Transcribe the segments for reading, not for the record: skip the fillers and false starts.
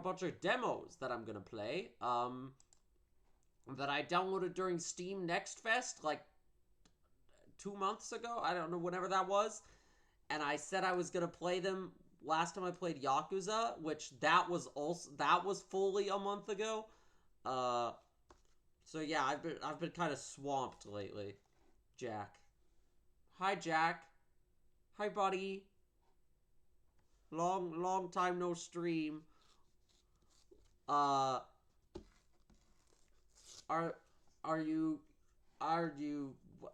bunch of demos that I'm gonna play, that I downloaded during Steam Next Fest, like, 2 months ago. I don't know, whenever that was. And I said I was gonna play them last time I played Yakuza, which that was fully a month ago. So yeah, I've been kind of swamped lately. Jack. Hi, Jack. Hi, buddy. Long time no stream. Are you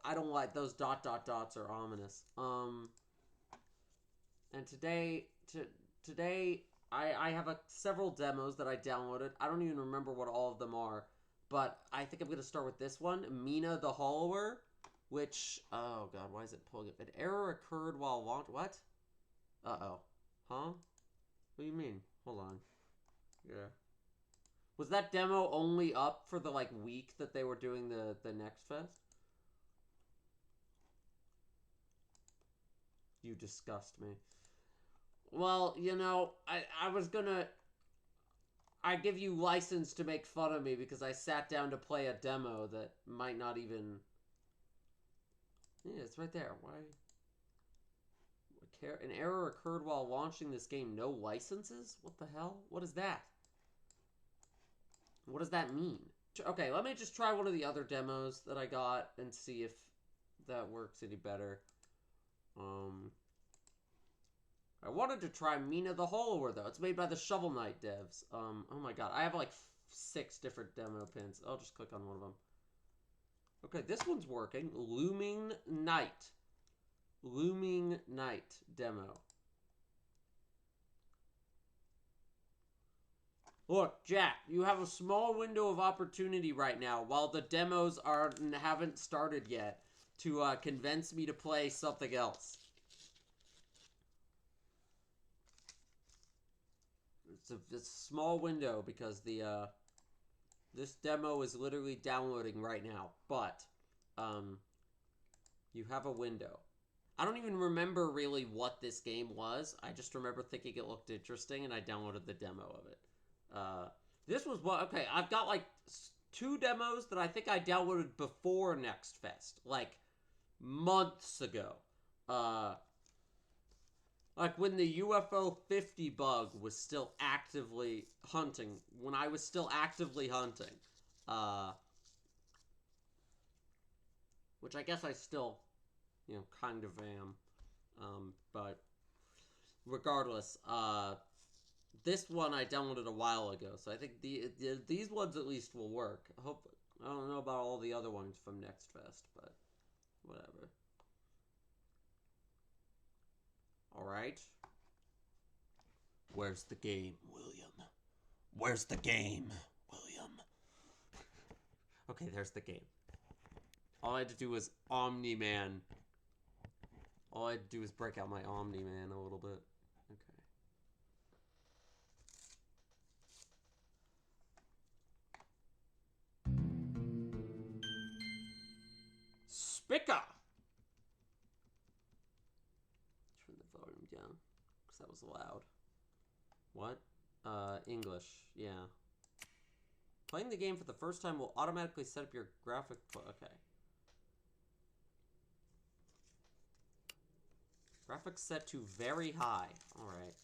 I don't like those ... dots are ominous. And today I have several demos that I downloaded. I don't even remember what all of them are, but I think I'm going to start with this one, Mina the Hollower, which, oh god, why is it pulling up? An error occurred while launch. What? Uh-oh. Huh? What do you mean? Hold on. Yeah. Was that demo only up for the, like, week that they were doing the Next Fest? You disgust me. Well, you know, I was gonna... I give you license to make fun of me because I sat down to play a demo that might not even... Yeah, it's right there. Why? An error occurred while launching this game. No licenses? What the hell? What is that? What does that mean? Okay, let me just try one of the other demos that I got and see if that works any better. I wanted to try Mina the Hollower, though. It's made by the Shovel Knight devs. Oh my god. I have like 6 different demo pins. I'll just click on one of them. Okay, this one's working. LumineNight. LumineNight demo. Look, Jack, you have a small window of opportunity right now while the demos haven't started yet to convince me to play something else. It's a small window because the this demo is literally downloading right now, but you have a window. I don't even remember really what this game was. I just remember thinking it looked interesting and I downloaded the demo of it. This was what... Okay, I've got like 2 demos that I think I downloaded before Next Fest, like months ago. Like when the UFO 50 bug was still actively hunting, when I was still actively hunting. Which I guess I still, you know, kind of am. But regardless, this one I downloaded a while ago, so I think these ones at least will work. I don't know about all the other ones from Next Fest, but whatever. Alright. Where's the game, William? Where's the game, William? Okay, there's the game. All I had to do was Omni-Man. All I had to do was break out my Omni-Man a little bit. Okay. Spica! Turn the volume down, because that was loud. What? English, yeah. Playing the game for the first time will automatically set up your graphic... Okay. Graphics set to very high. Alright.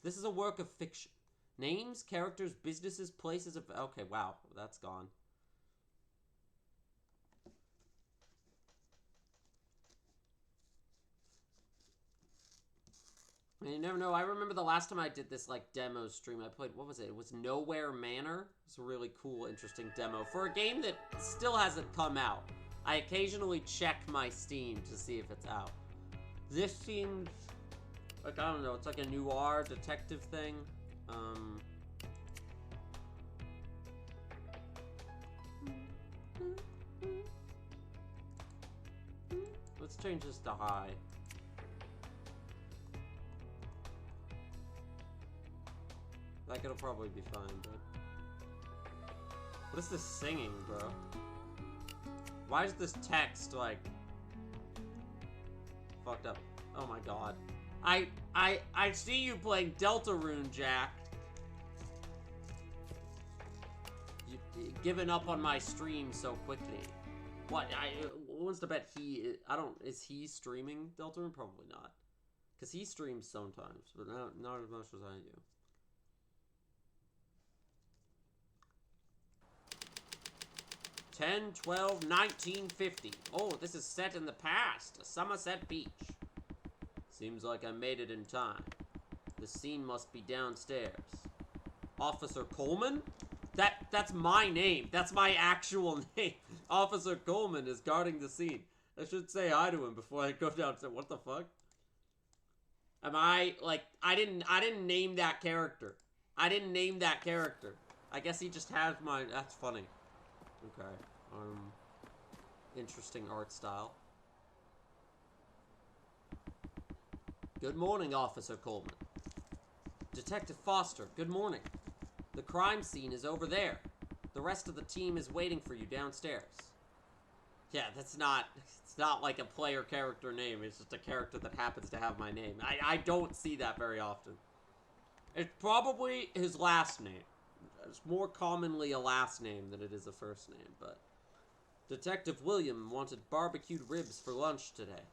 This is a work of fiction. Names, characters, businesses, places of... Okay, wow. That's gone. You never know. I remember the last time I did this, like, demo stream, I played, what was it? It was Nowhere Manor. It's a really cool, interesting demo for a game that still hasn't come out. I occasionally check my Steam to see if it's out. This seems, like, I don't know, it's like a noir detective thing. Let's change this to high. Like, it'll probably be fine, but... What is this singing, bro? Why is this text, like... fucked up? Oh my god. I see you playing Deltarune, Jack. given up on my stream so quickly. What, who wants to bet he, is he streaming Deltarune? Probably not. Because he streams sometimes, but not as much as I do. (10, 12, 1950). Oh, this is set in the past. Somerset Beach. Seems like I made it in time. The scene must be downstairs. Officer Coleman? That's my name. That's my actual name. Officer Coleman is guarding the scene. I should say hi to him before I go downstairs. What the fuck? Am I, like, I didn't name that character. I didn't name that character. I guess he just has my, that's funny. Okay. Interesting art style. Good morning, Officer Coleman. Detective Foster, good morning. The crime scene is over there. The rest of the team is waiting for you downstairs. Yeah, it's not like a player character name. It's just a character that happens to have my name. I don't see that very often. It's probably his last name. It's more commonly a last name than it is a first name, but... Detective William wanted barbecued ribs for lunch today.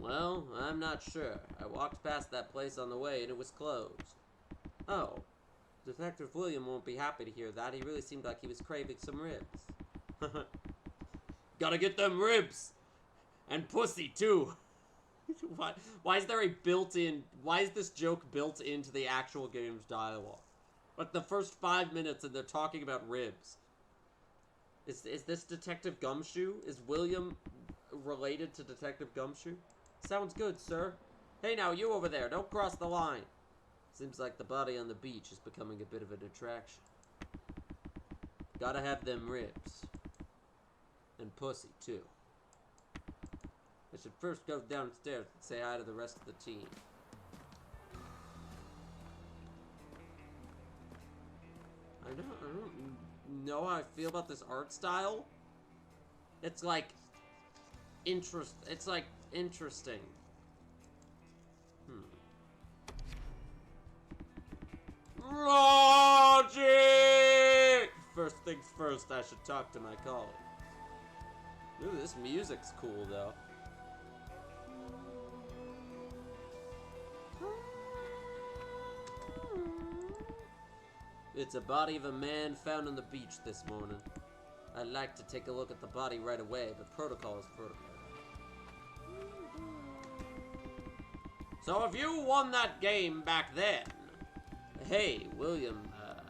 Well, I'm not sure. I walked past that place on the way and it was closed. Oh. Detective William won't be happy to hear that. He really seemed like he was craving some ribs. Gotta get them ribs! And pussy, too! Why is there a built-in... Why is this joke built into the actual game's dialogue? Like, the first 5 minutes and they're talking about ribs. Is this Detective Gumshoe? Is William related to Detective Gumshoe? Sounds good, sir. Hey now, you over there, don't cross the line. Seems like the body on the beach is becoming a bit of an attraction. Gotta have them ribs. And pussy, too. I should first go downstairs and say hi to the rest of the team. I don't know how I feel about this art style. It's like... It's like, interesting. Logic! First things first, I should talk to my colleague. Ooh, this music's cool, though. It's a body of a man found on the beach this morning. I'd like to take a look at the body right away, but protocol is protocol. So if you won that game back then, hey, William,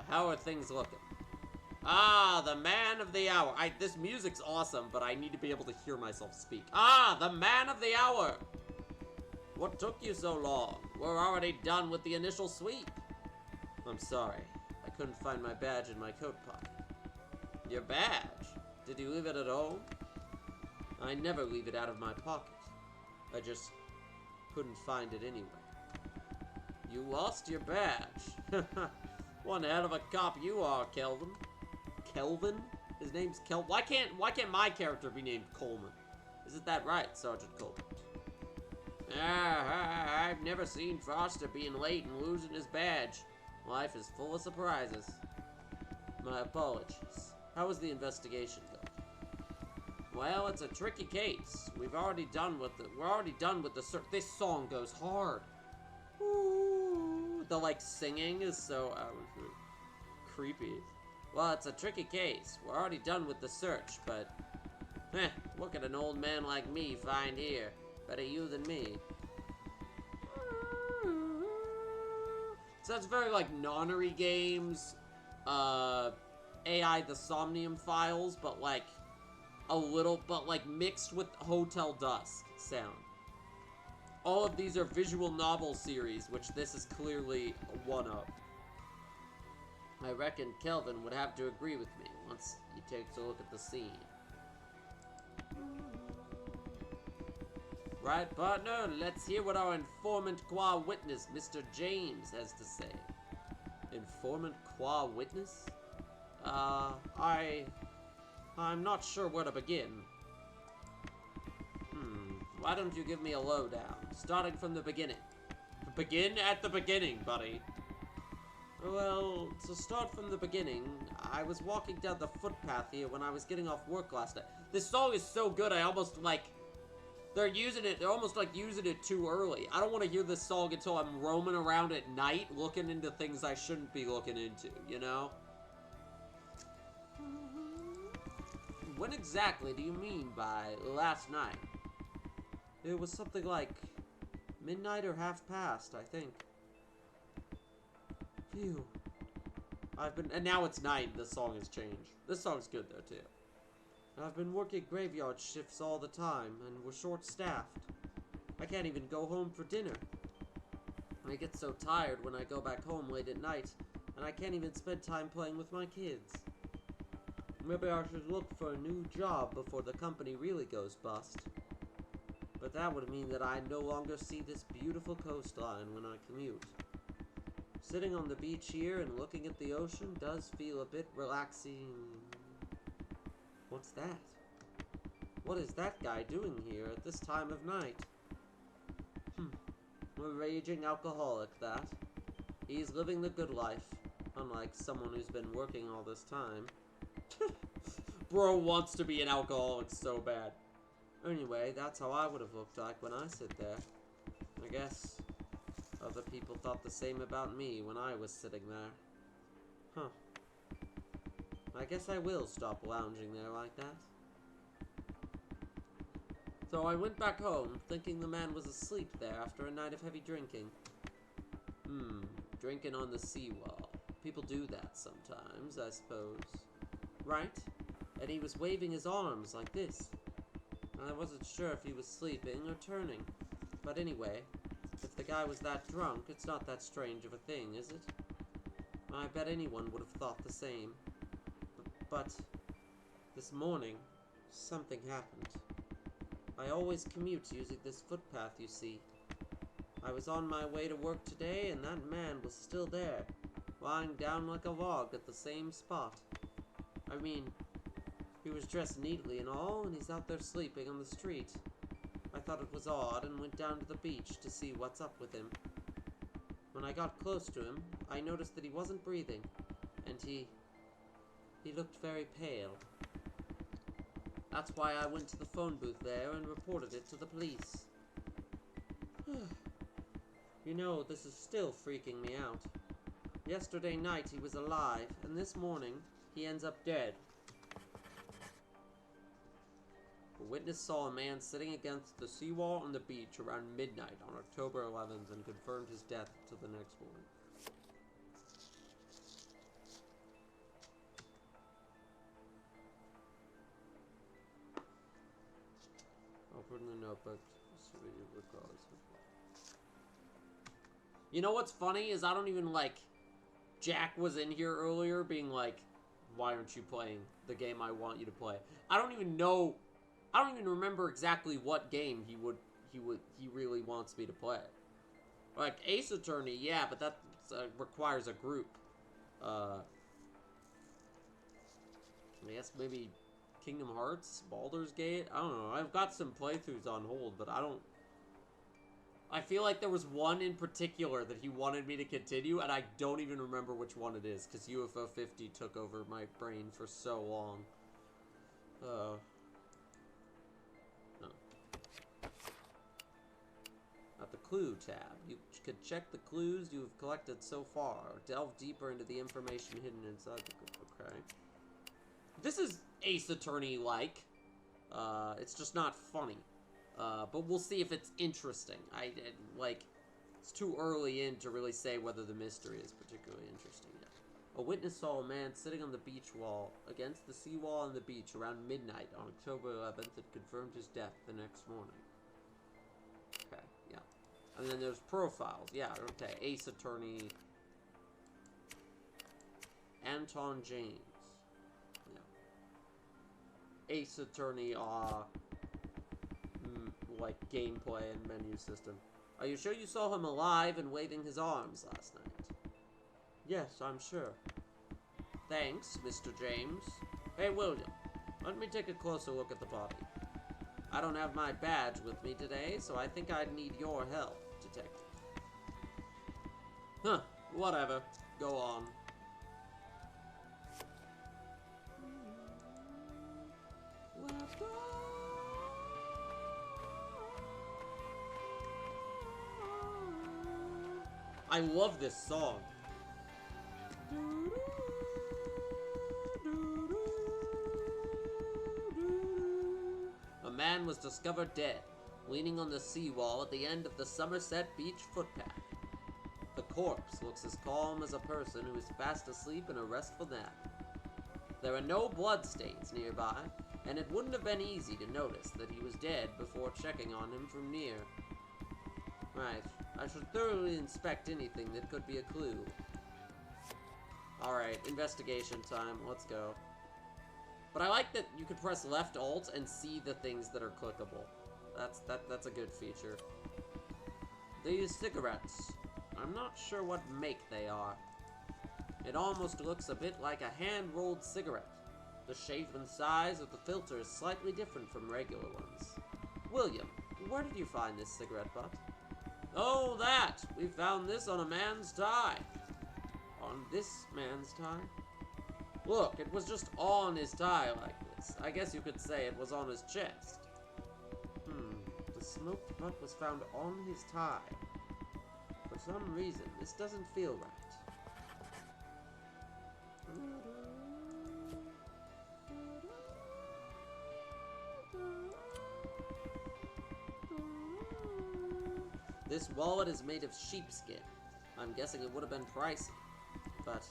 how are things looking? Ah, the man of the hour. This music's awesome, but I need to be able to hear myself speak. Ah, the man of the hour. What took you so long? We're already done with the initial sweep. I'm sorry. I couldn't find my badge in my coat pocket. Your badge? Did you leave it at home? I never leave it out of my pocket. I just couldn't find it anywhere. You lost your badge. One hell of a cop you are, Kelvin. Kelvin? His name's Kelvin. Why can't my character be named Coleman? Isn't that right, Sergeant Coleman? I've never seen Foster being late and losing his badge. Life is full of surprises. My apologies. How was the investigation going? Well, it's a tricky case. We're already done with the search. This song goes hard. Ooh, the like singing is so creepy. Well, it's a tricky case. We're already done with the search, but what can an old man like me find here? Better you than me. So that's very like nonary games, AI the Somnium Files, but like a little, but like mixed with Hotel Dusk sound. All of these are visual novel series, which this is clearly one of. I reckon Kelvin would have to agree with me once he takes a look at the scene. Right, partner? Let's hear what our informant qua witness, Mr. James, has to say. Informant qua witness? I'm not sure where to begin. Why don't you give me a lowdown, starting from the beginning? Begin at the beginning, buddy. Well, to start from the beginning, I was walking down the footpath here when I was getting off work last night. This song is so good, I almost, like... They're almost, like, using it too early. I don't want to hear this song until I'm roaming around at night, looking into things I shouldn't be looking into, you know? When exactly do you mean by last night? It was something like midnight or half past, I think. Phew. And now it's night and this song has changed. This song's good though, too. I've been working graveyard shifts all the time, and we're short-staffed. I can't even go home for dinner. I get so tired when I go back home late at night, and I can't even spend time playing with my kids. Maybe I should look for a new job before the company really goes bust. But that would mean that I no longer see this beautiful coastline when I commute. Sitting on the beach here and looking at the ocean does feel a bit relaxing. What's that? What is that guy doing here at this time of night? A raging alcoholic, that. He's living the good life, unlike someone who's been working all this time. Bro wants to be an alcoholic so bad. Anyway, that's how I would have looked like when I sit there. I guess other people thought the same about me when I was sitting there. Huh. I guess I will stop lounging there like that. So I went back home, thinking the man was asleep there after a night of heavy drinking. Drinking on the seawall. People do that sometimes, I suppose. Right? And he was waving his arms like this. I wasn't sure if he was sleeping or turning. But anyway, if the guy was that drunk, it's not that strange of a thing, is it? I bet anyone would have thought the same. But this morning, something happened. I always commute using this footpath, you see. I was on my way to work today, and that man was still there, lying down like a log at the same spot. I mean, he was dressed neatly and all, and he's out there sleeping on the street. I thought it was odd and went down to the beach to see what's up with him. When I got close to him, I noticed that he wasn't breathing, and he looked very pale. That's why I went to the phone booth there and reported it to the police. You know, this is still freaking me out. Yesterday night he was alive, and this morning he ends up dead. A witness saw a man sitting against the seawall on the beach around midnight on October 11th and confirmed his death to the next morning. Open the notebook. You know what's funny is I don't even, like, Jack was in here earlier being like, why aren't you playing the game I want you to play? I don't even know, I don't even remember exactly what game he really wants me to play. Like, Ace Attorney, yeah, but that requires a group. I guess maybe Kingdom Hearts, Baldur's Gate, I don't know. I've got some playthroughs on hold, but I feel like there was one in particular that he wanted me to continue, and I don't even remember which one it is, because UFO 50 took over my brain for so long. No. At the Clue tab, you could check the clues you have collected so far, or delve deeper into the information hidden inside the clue. Okay. This is Ace Attorney-like. It's just not funny. But we'll see if it's interesting. It's too early in to really say whether the mystery is particularly interesting yet. A witness saw a man sitting on the beach wall against the seawall on the beach around midnight on October 11th and confirmed his death the next morning. Okay, yeah. And then there's profiles. Yeah, okay. Ace Attorney. Anton James. Yeah. Ace Attorney, like gameplay and menu system. Are you sure you saw him alive and waving his arms last night? Yes, I'm sure. Thanks, Mr. James. Hey, William, let me take a closer look at the body. I don't have my badge with me today, so I think I'd need your help, Detective. Huh, whatever. Go on. I love this song. A man was discovered dead, leaning on the seawall at the end of the Somerset Beach footpath. The corpse looks as calm as a person who is fast asleep in a restful nap. There are no bloodstains nearby, and it wouldn't have been easy to notice that he was dead before checking on him from near. Right, I should thoroughly inspect anything that could be a clue. Alright, investigation time, let's go. But I like that you can press left alt and see the things that are clickable. That's a good feature. These cigarettes. I'm not sure what make they are. It almost looks a bit like a hand-rolled cigarette. The shape and size of the filter is slightly different from regular ones. William, where did you find this cigarette butt? Oh, that! We found this on a man's tie. On this man's tie? Look, it was just on his tie like this. I guess you could say it was on his chest. The smoked butt was found on his tie. For some reason, this doesn't feel right. This wallet is made of sheepskin. I'm guessing it would have been pricey. But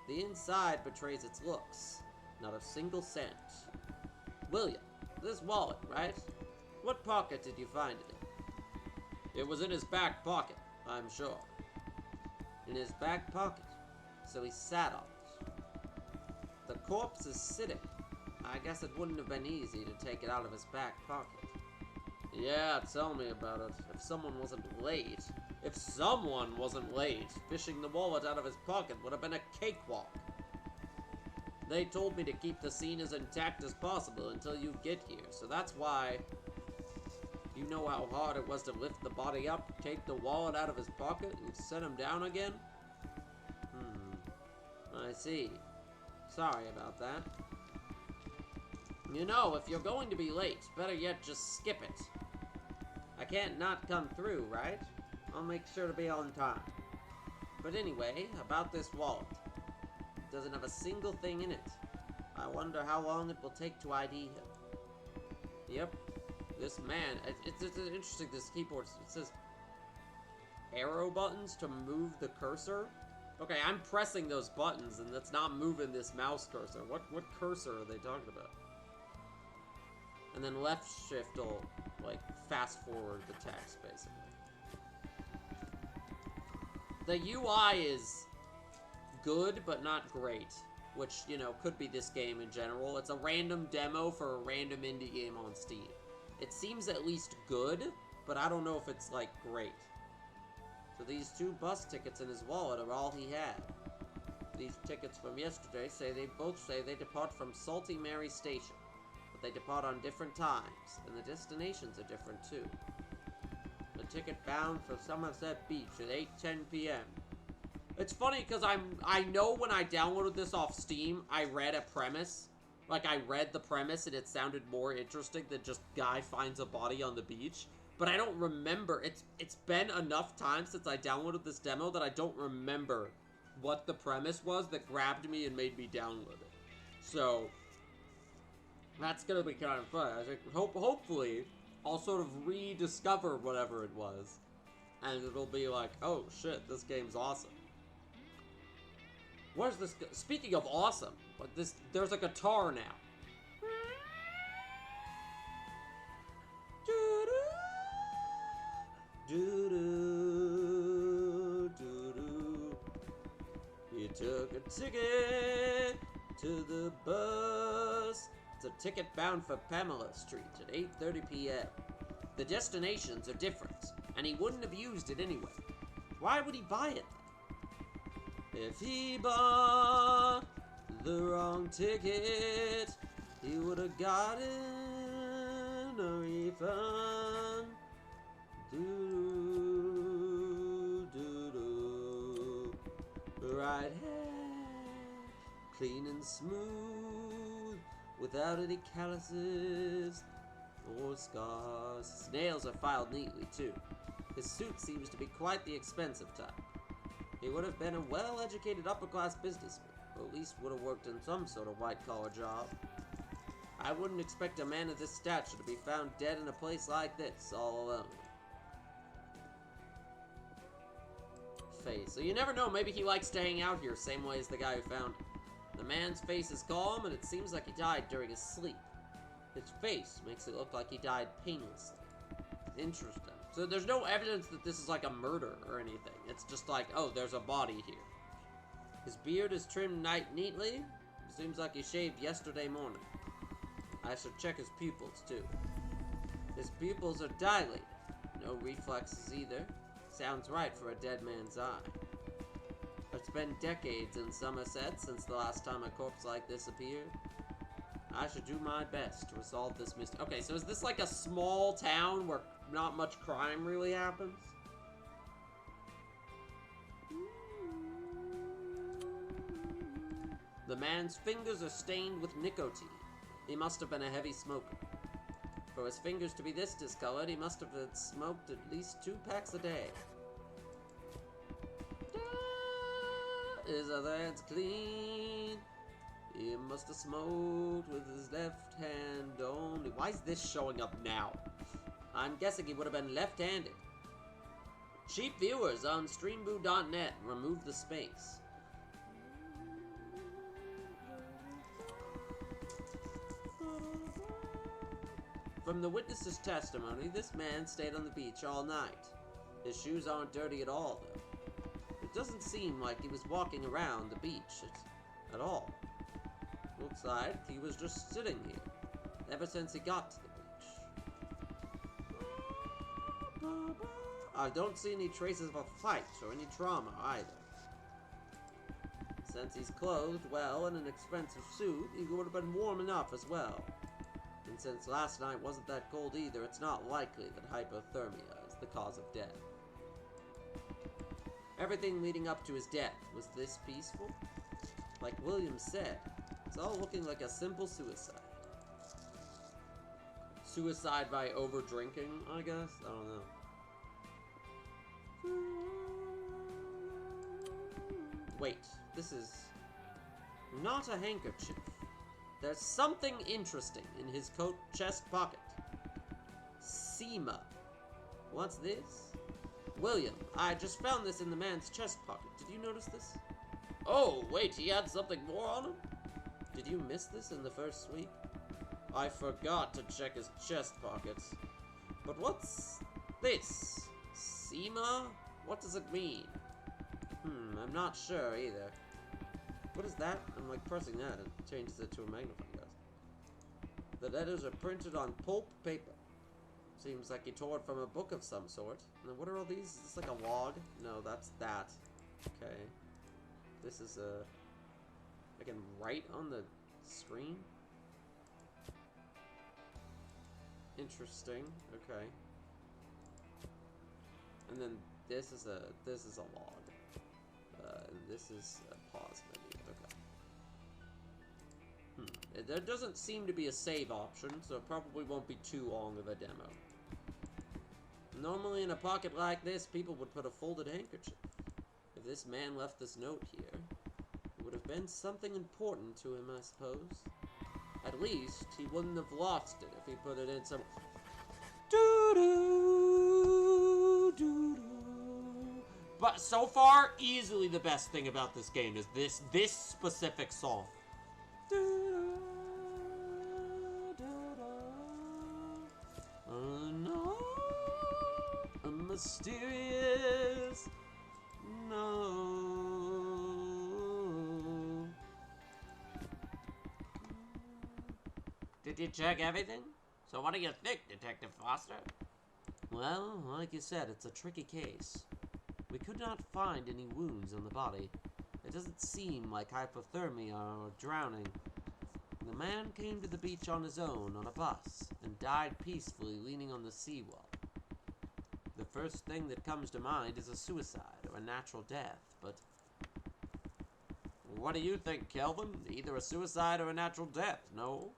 the inside betrays its looks. Not a single cent. William, this wallet, right? What pocket did you find it in? It was in his back pocket, I'm sure. In his back pocket. So he sat on it. The corpse is sitting. I guess it wouldn't have been easy to take it out of his back pocket. Yeah, tell me about it. If someone wasn't late, fishing the wallet out of his pocket would have been a cakewalk. They told me to keep the scene as intact as possible until you get here, so that's why. You know how hard it was to lift the body up, take the wallet out of his pocket, and set him down again? I see. Sorry about that. You know, if you're going to be late, better yet just skip it. I can't not come through, right? I'll make sure to be on time. But anyway, about this wallet. It doesn't have a single thing in it. I wonder how long it will take to ID him. Yep. This man, it's interesting, this keyboard, it says arrow buttons to move the cursor. Okay, I'm pressing those buttons and that's not moving this mouse cursor. What cursor are they talking about? And then left shift will, like, fast forward the text, basically. The UI is good, but not great. Which, you know, could be this game in general. It's a random demo for a random indie game on Steam. It seems at least good, but I don't know if it's, like, great. So these 2 bus tickets in his wallet are all he had. These tickets from yesterday both say they depart from Salty Mary Station. But they depart on different times, and the destinations are different too. The ticket bound for Somerset Beach at 8:10 p.m. It's funny because I know when I downloaded this off Steam, I read a premise. Like, I read the premise and it sounded more interesting than just guy finds a body on the beach. But I don't remember. It's been enough time since I downloaded this demo that I don't remember what the premise was that grabbed me and made me download it. So that's gonna be kind of fun. I think hopefully I'll sort of rediscover whatever it was, and it'll be like, oh shit, this game's awesome. Where's this? Speaking of awesome, but there's a guitar now. He took a ticket to the bus. It's a ticket bound for Pamela Street at 8:30 p.m. The destinations are different, and he wouldn't have used it anyway. Why would he buy it then? If he bought the wrong ticket, he would have gotten a refund. Right hand, clean and smooth, without any calluses or scars. His nails are filed neatly, too. His suit seems to be quite the expensive type. He would have been a well-educated upper-class businessman, or at least would have worked in some sort of white-collar job. I wouldn't expect a man of this stature to be found dead in a place like this, all alone. Face. So you never know, maybe he likes staying out here, same way as the guy who found him. The man's face is calm, and it seems like he died during his sleep. His face makes it look like he died painlessly. Interesting. So there's no evidence that this is like a murder or anything. It's just like, oh, there's a body here. His beard is trimmed neatly. Seems like he shaved yesterday morning. I should check his pupils, too. His pupils are dilated. No reflexes either. Sounds right for a dead man's eye. It's been decades in Somerset since the last time a corpse like this appeared. I should do my best to resolve this mystery. Okay, so is this like a small town where not much crime really happens? The man's fingers are stained with nicotine. He must have been a heavy smoker. For his fingers to be this discolored, he must have smoked at least 2 packs a day. His other hand's clean. He must have smoked with his left hand only. Why is this showing up now? I'm guessing he would have been left-handed. Cheap viewers on streamboo.net remove the space. From the witness's testimony, this man stayed on the beach all night. His shoes aren't dirty at all, though. It doesn't seem like he was walking around the beach at all. Looks like he was just sitting here, ever since he got to the beach. I don't see any traces of a fight or any trauma either. Since he's clothed well in an expensive suit, he would have been warm enough as well. And since last night wasn't that cold either, it's not likely that hypothermia is the cause of death. Everything leading up to his death was this peaceful? Like William said, it's all looking like a simple suicide. Suicide by over-drinking, I guess? I don't know. Wait, this is not a handkerchief. There's something interesting in his coat chest pocket. SEMA. What's this? William, I just found this in the man's chest pocket. Did you notice this? Oh, wait, he had something more on him? Did you miss this in the first sweep? I forgot to check his chest pockets. But what's this? SEMA? What does it mean? I'm not sure either. What is that? I'm like pressing that. It changes it to a magnifying glass. The letters are printed on pulp paper. Seems like he tore it from a book of some sort. And then what are all these? Is this like a log? No, that's that. Okay. This is a... I can write on the screen? Interesting. Okay. And then this is a log. And this is a pause menu. Okay. There doesn't seem to be a save option, so it probably won't be too long of a demo. Normally in a pocket like this, people would put a folded handkerchief. If this man left this note here, it would have been something important to him, I suppose. At least, he wouldn't have lost it if he put it in some... Doo-doo, doo-doo. But so far, easily the best thing about this game is this specific song. No, a mysterious no. Did you check everything? So what do you think, Detective Foster? Well, like you said, it's a tricky case. We could not find any wounds on the body. It doesn't seem like hypothermia or drowning. The man came to the beach on his own on a bus and died peacefully leaning on the seawall. The first thing that comes to mind is a suicide or a natural death, but... What do you think, Kelvin? Either a suicide or a natural death, no?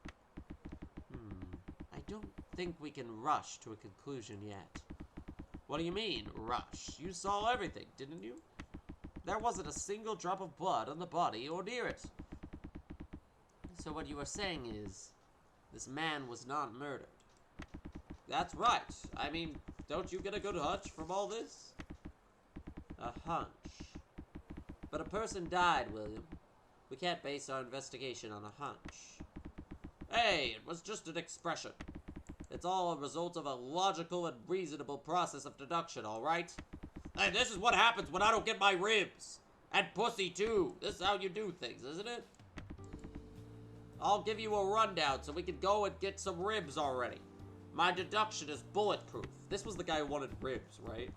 I don't think we can rush to a conclusion yet. What do you mean, rush? You saw everything, didn't you? There wasn't a single drop of blood on the body or near it. So what you are saying is, this man was not murdered. That's right. I mean, don't you get a good hunch from all this? A hunch. But a person died, William. We can't base our investigation on a hunch. Hey, it was just an expression. It's all a result of a logical and reasonable process of deduction, all right? Hey, this is what happens when I don't get my ribs. And pussy, too. This is how you do things, isn't it? I'll give you a rundown so we can go and get some ribs already. My deduction is bulletproof. This was the guy who wanted ribs, right?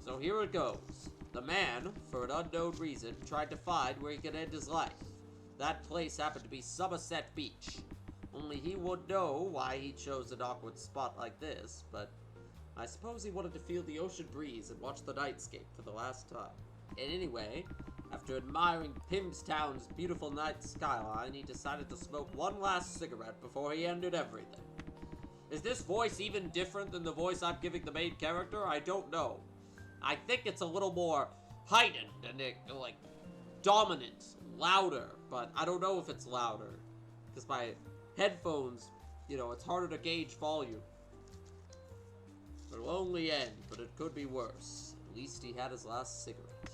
So here it goes. The man, for an unknown reason, tried to find where he could end his life. That place happened to be Somerset Beach. Only he would know why he chose an awkward spot like this, but I suppose he wanted to feel the ocean breeze and watch the nightscape for the last time. And anyway, after admiring Pimpstown's beautiful night skyline, he decided to smoke one last cigarette before he ended everything. Is this voice even different than the voice I'm giving the main character? I don't know. I think it's a little more heightened and, like, dominant, louder, but I don't know if it's louder. Because my headphones, you know, it's harder to gauge volume. It'll only end, but it could be worse. At least he had his last cigarette.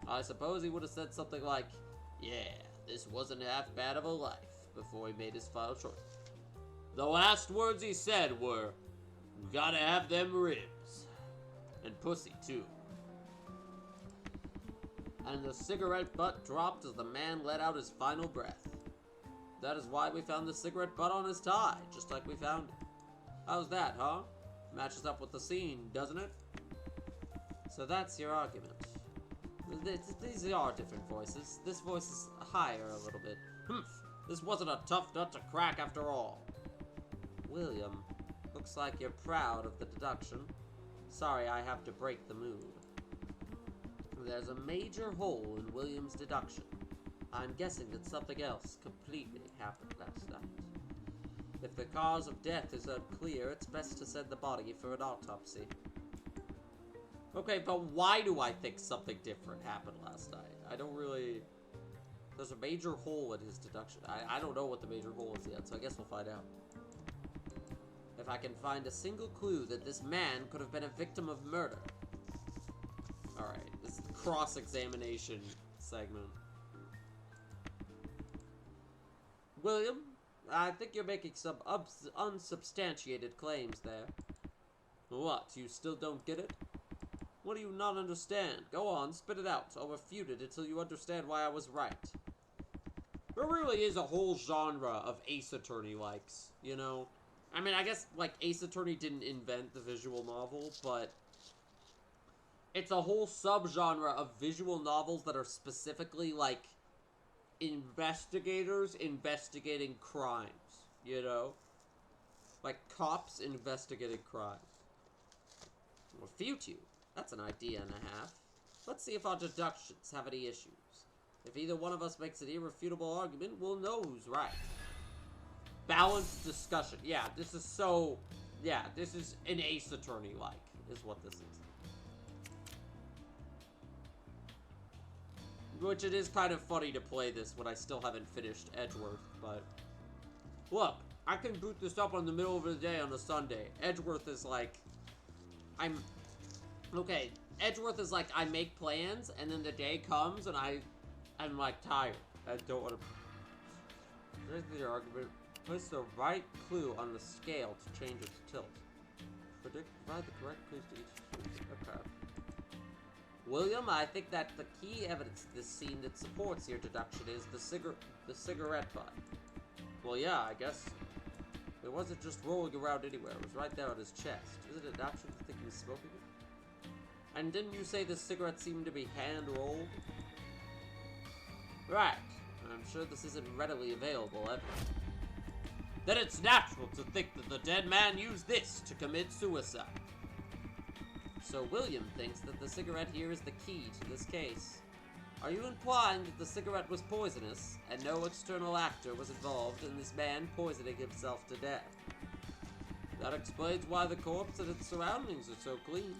I suppose he would have said something like, yeah, this wasn't half bad of a life, before he made his final choice. The last words he said were, gotta have them ribs. And pussy, too. And the cigarette butt dropped as the man let out his final breath. That is why we found the cigarette butt on his tie, just like we found it. How's that, huh? Matches up with the scene, doesn't it? So that's your argument. These are different voices. This voice is higher a little bit. Humph! This wasn't a tough nut to crack after all. William, looks like you're proud of the deduction. Sorry, I have to break the mood. There's a major hole in William's deduction. I'm guessing that something else completely happened last night. If the cause of death is unclear, it's best to send the body for an autopsy. Okay, but why do I think something different happened last night? I don't really... There's a major hole in his deduction. I don't know what the major hole is yet, so I guess we'll find out. If I can find a single clue that this man could have been a victim of murder. Alright, this is the cross-examination segment. William, I think you're making some unsubstantiated claims there. What, you still don't get it? What do you not understand? Go on, spit it out. I'll refute it until you understand why I was right. There really is a whole genre of Ace Attorney likes, you know? I mean, I guess, like, Ace Attorney didn't invent the visual novel, but it's a whole subgenre of visual novels that are specifically, like, investigators investigating crimes, you know? Like, cops investigating crimes. Refute you. That's an idea and a half. Let's see if our deductions have any issues. If either one of us makes an irrefutable argument, we'll know who's right. Balanced discussion. Yeah, this is so... Yeah, this is an Ace Attorney-like, is what this is. Which it is kind of funny to play this when I still haven't finished Edgeworth, but... Look, I can boot this up on the middle of the day on a Sunday. Edgeworth is like... Okay, Edgeworth is like, I make plans, and then the day comes, and I'm like, tired. I don't want to... Here's the argument. Place the right clue on the scale to change its tilt. Provide the correct clues to each... Okay. William, I think that the key evidence to this scene that supports your deduction is the cigarette butt. Well, yeah, I guess. It wasn't just rolling around anywhere. It was right there on his chest. Is it an option to think he was smoking it? And didn't you say the cigarette seemed to be hand-rolled? Right. I'm sure this isn't readily available ever. Then it's natural to think that the dead man used this to commit suicide. So William thinks that the cigarette here is the key to this case. Are you implying that the cigarette was poisonous, and no external actor was involved in this man poisoning himself to death? That explains why the corpse and its surroundings are so clean.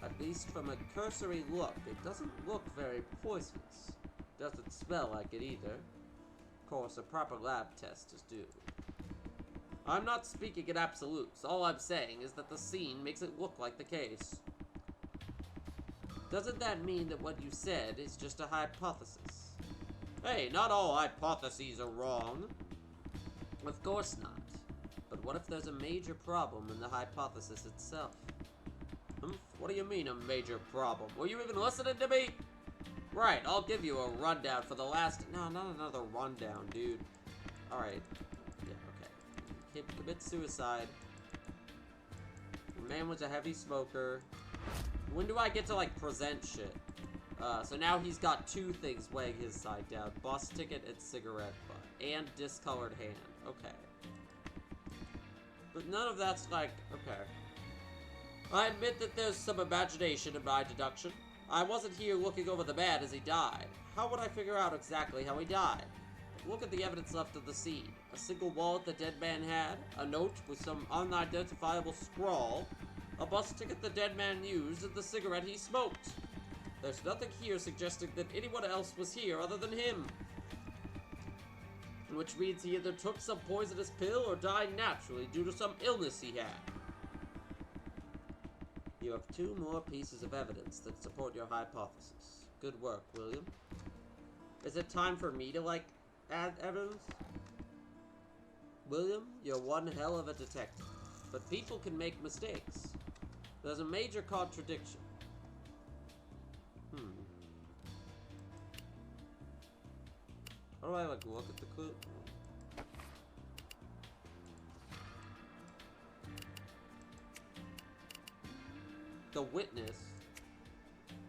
At least from a cursory look, it doesn't look very poisonous. Doesn't smell like it either. Of course, a proper lab test is due. I'm not speaking in absolutes. All I'm saying is that the scene makes it look like the case. Doesn't that mean that what you said is just a hypothesis? Hey, not all hypotheses are wrong. Of course not. But what if there's a major problem in the hypothesis itself? What do you mean, a major problem? Were you even listening to me? Right, I'll give you a rundown for the last... No, not another rundown, dude. Alright. Yeah, okay. Kid commits suicide. The man was a heavy smoker. When do I get to, like, present shit? So now he's got two things weighing his side down. Bus ticket and cigarette butt. And discolored hand. Okay. But none of that's, like... Okay. I admit that there's some imagination in my deduction. I wasn't here looking over the man as he died. How would I figure out exactly how he died? Look at the evidence left of the scene. A single wallet the dead man had, a note with some unidentifiable scrawl, a bus ticket the dead man used, and the cigarette he smoked. There's nothing here suggesting that anyone else was here other than him. Which means he either took some poisonous pill or died naturally due to some illness he had. You have two more pieces of evidence that support your hypothesis. Good work, William. Is it time for me to, like, add evidence? William, you're one hell of a detective. But people can make mistakes. There's a major contradiction. How do I, like, look at the clue? The witness.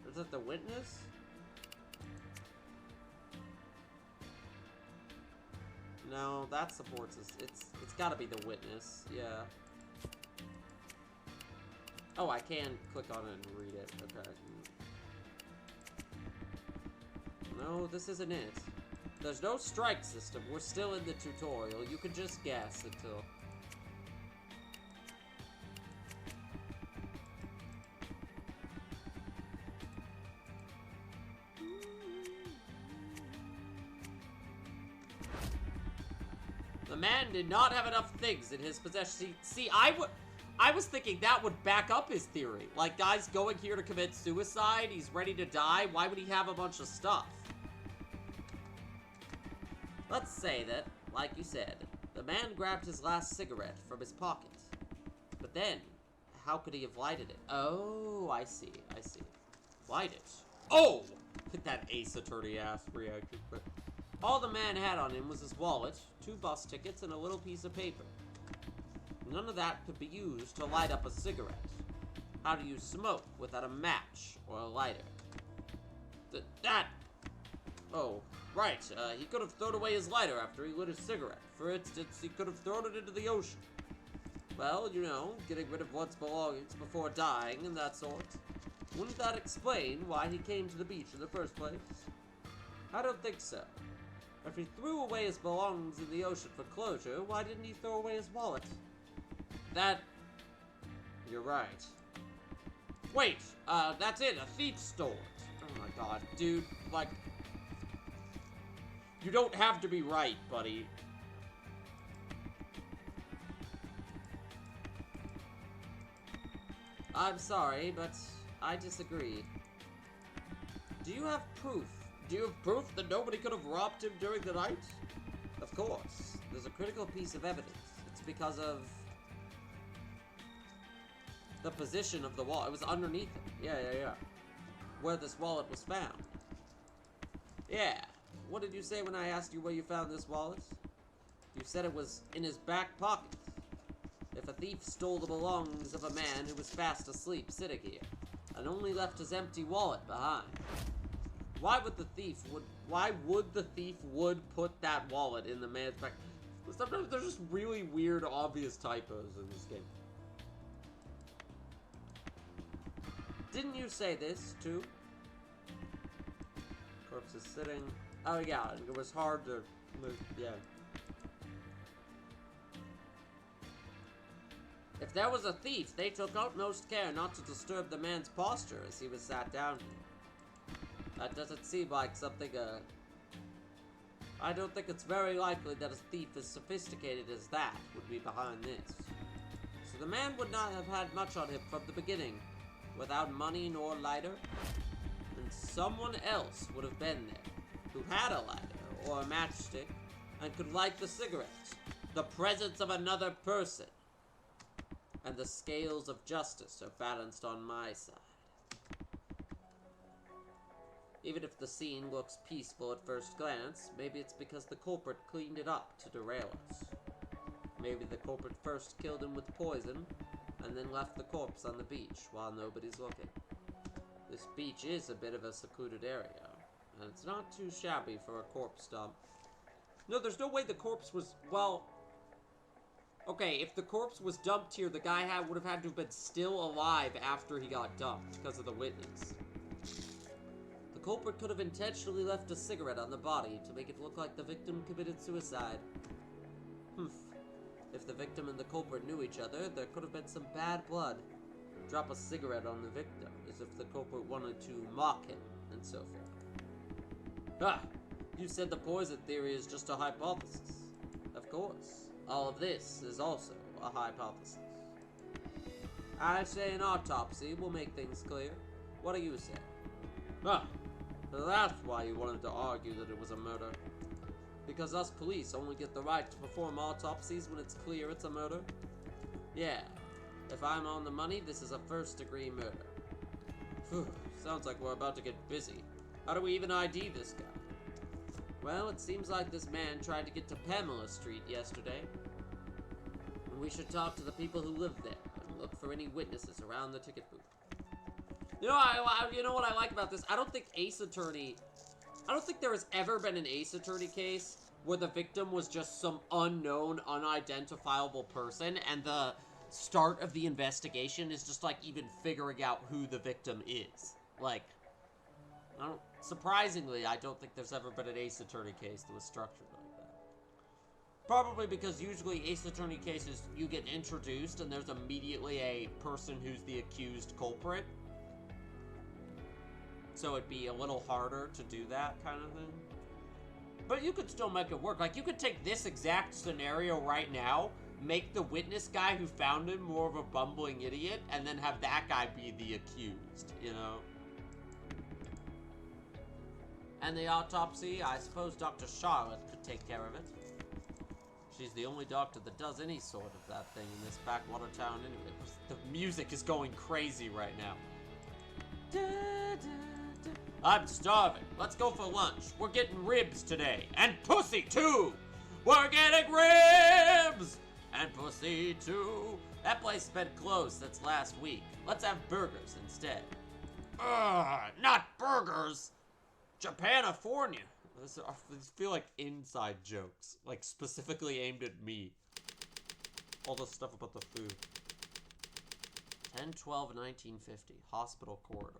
Is it the witness? No, that supports us. It's gotta be the witness, yeah. Oh, I can click on it and read it. Okay. No, this isn't it. There's no strike system. We're still in the tutorial. You can just guess until... The man did not have enough things in his possession. See, I was thinking that would back up his theory. Like, guy's going here to commit suicide. He's ready to die. Why would he have a bunch of stuff? Let's say that, like you said, the man grabbed his last cigarette from his pocket. But then, how could he have lighted it? Oh, I see. Light it. Oh! That Ace Attorney ass reaction. But all the man had on him was his wallet, 2 bus tickets, and a little piece of paper. None of that could be used to light up a cigarette. How do you smoke without a match or a lighter? Oh, right. He could have thrown away his lighter after he lit his cigarette. For instance, he could have thrown it into the ocean. Well, you know, getting rid of one's belongings before dying and that sort. Wouldn't that explain why he came to the beach in the first place? I don't think so. If he threw away his belongings in the ocean for closure, why didn't he throw away his wallet? You're right. Wait, that's it. A thief stole it. Oh my god, dude, like... You don't have to be right, buddy. I'm sorry, but I disagree. Do you have proof? Do you have proof that nobody could have robbed him during the night? Of course. There's a critical piece of evidence. It's because of the position of the wallet. It was underneath him. Yeah. Where this wallet was found. Yeah. What did you say when I asked you where you found this wallet? You said it was in his back pocket. If a thief stole the belongings of a man who was fast asleep sitting here, and only left his empty wallet behind, why would the thief put that wallet in the man's back? Sometimes there's just really weird, obvious typos in this game. Didn't you say this, too? Corpse is sitting... Oh, yeah, it was hard to move, yeah. If there was a thief, they took utmost care not to disturb the man's posture as he was sat down here. That doesn't seem like something, I don't think it's very likely that a thief as sophisticated as that would be behind this. So the man would not have had much on him from the beginning. Without money nor lighter, and someone else would have been there, who had a lighter or a matchstick, and could light the cigarettes. The presence of another person. And the scales of justice are balanced on my side. Even if the scene looks peaceful at first glance, maybe it's because the culprit cleaned it up to derail us. Maybe the culprit first killed him with poison, and then left the corpse on the beach while nobody's looking. This beach is a bit of a secluded area, and it's not too shabby for a corpse dump. No, there's no way the corpse was, well... Okay, if the corpse was dumped here, the guy would have had to have been still alive after he got dumped, because of the witness. The culprit could have intentionally left a cigarette on the body to make it look like the victim committed suicide. If the victim and the culprit knew each other, there could have been some bad blood. Drop a cigarette on the victim, as if the culprit wanted to mock him, and so forth. Ah! You said the poison theory is just a hypothesis. Of course. All of this is also a hypothesis. I say an autopsy will make things clear. What do you say? Ah! So that's why you wanted to argue that it was a murder. Because us police only get the right to perform autopsies when it's clear it's a murder? Yeah. If I'm on the money, this is a first-degree murder. Phew, sounds like we're about to get busy. How do we even ID this guy? Well, it seems like this man tried to get to Pamela Street yesterday. And we should talk to the people who live there and look for any witnesses around the ticket booth. You know what I like about this? I don't think there has ever been an Ace Attorney case where the victim was just some unknown, unidentifiable person, and the start of the investigation is just, like, even figuring out who the victim is. Like, surprisingly, I don't think there's ever been an Ace Attorney case that was structured like that. Probably because usually Ace Attorney cases, you get introduced and there's immediately a person who's the accused culprit. So it'd be a little harder to do that kind of thing. But you could still make it work. Like, you could take this exact scenario right now, make the witness guy who found him more of a bumbling idiot, and then have that guy be the accused, you know? And the autopsy, I suppose Dr. Charlotte could take care of it. She's the only doctor that does any sort of that thing in this backwater town anyway. The music is going crazy right now. Da, da, da. I'm starving. Let's go for lunch. We're getting ribs today. And pussy, too! We're getting ribs! And pussy, too. That place has been closed since last week. Let's have burgers instead. Ugh, not burgers! Japanifornia. These feel like inside jokes. Like, specifically aimed at me. All the stuff about the food. 10/12/1950. Hospital corridor.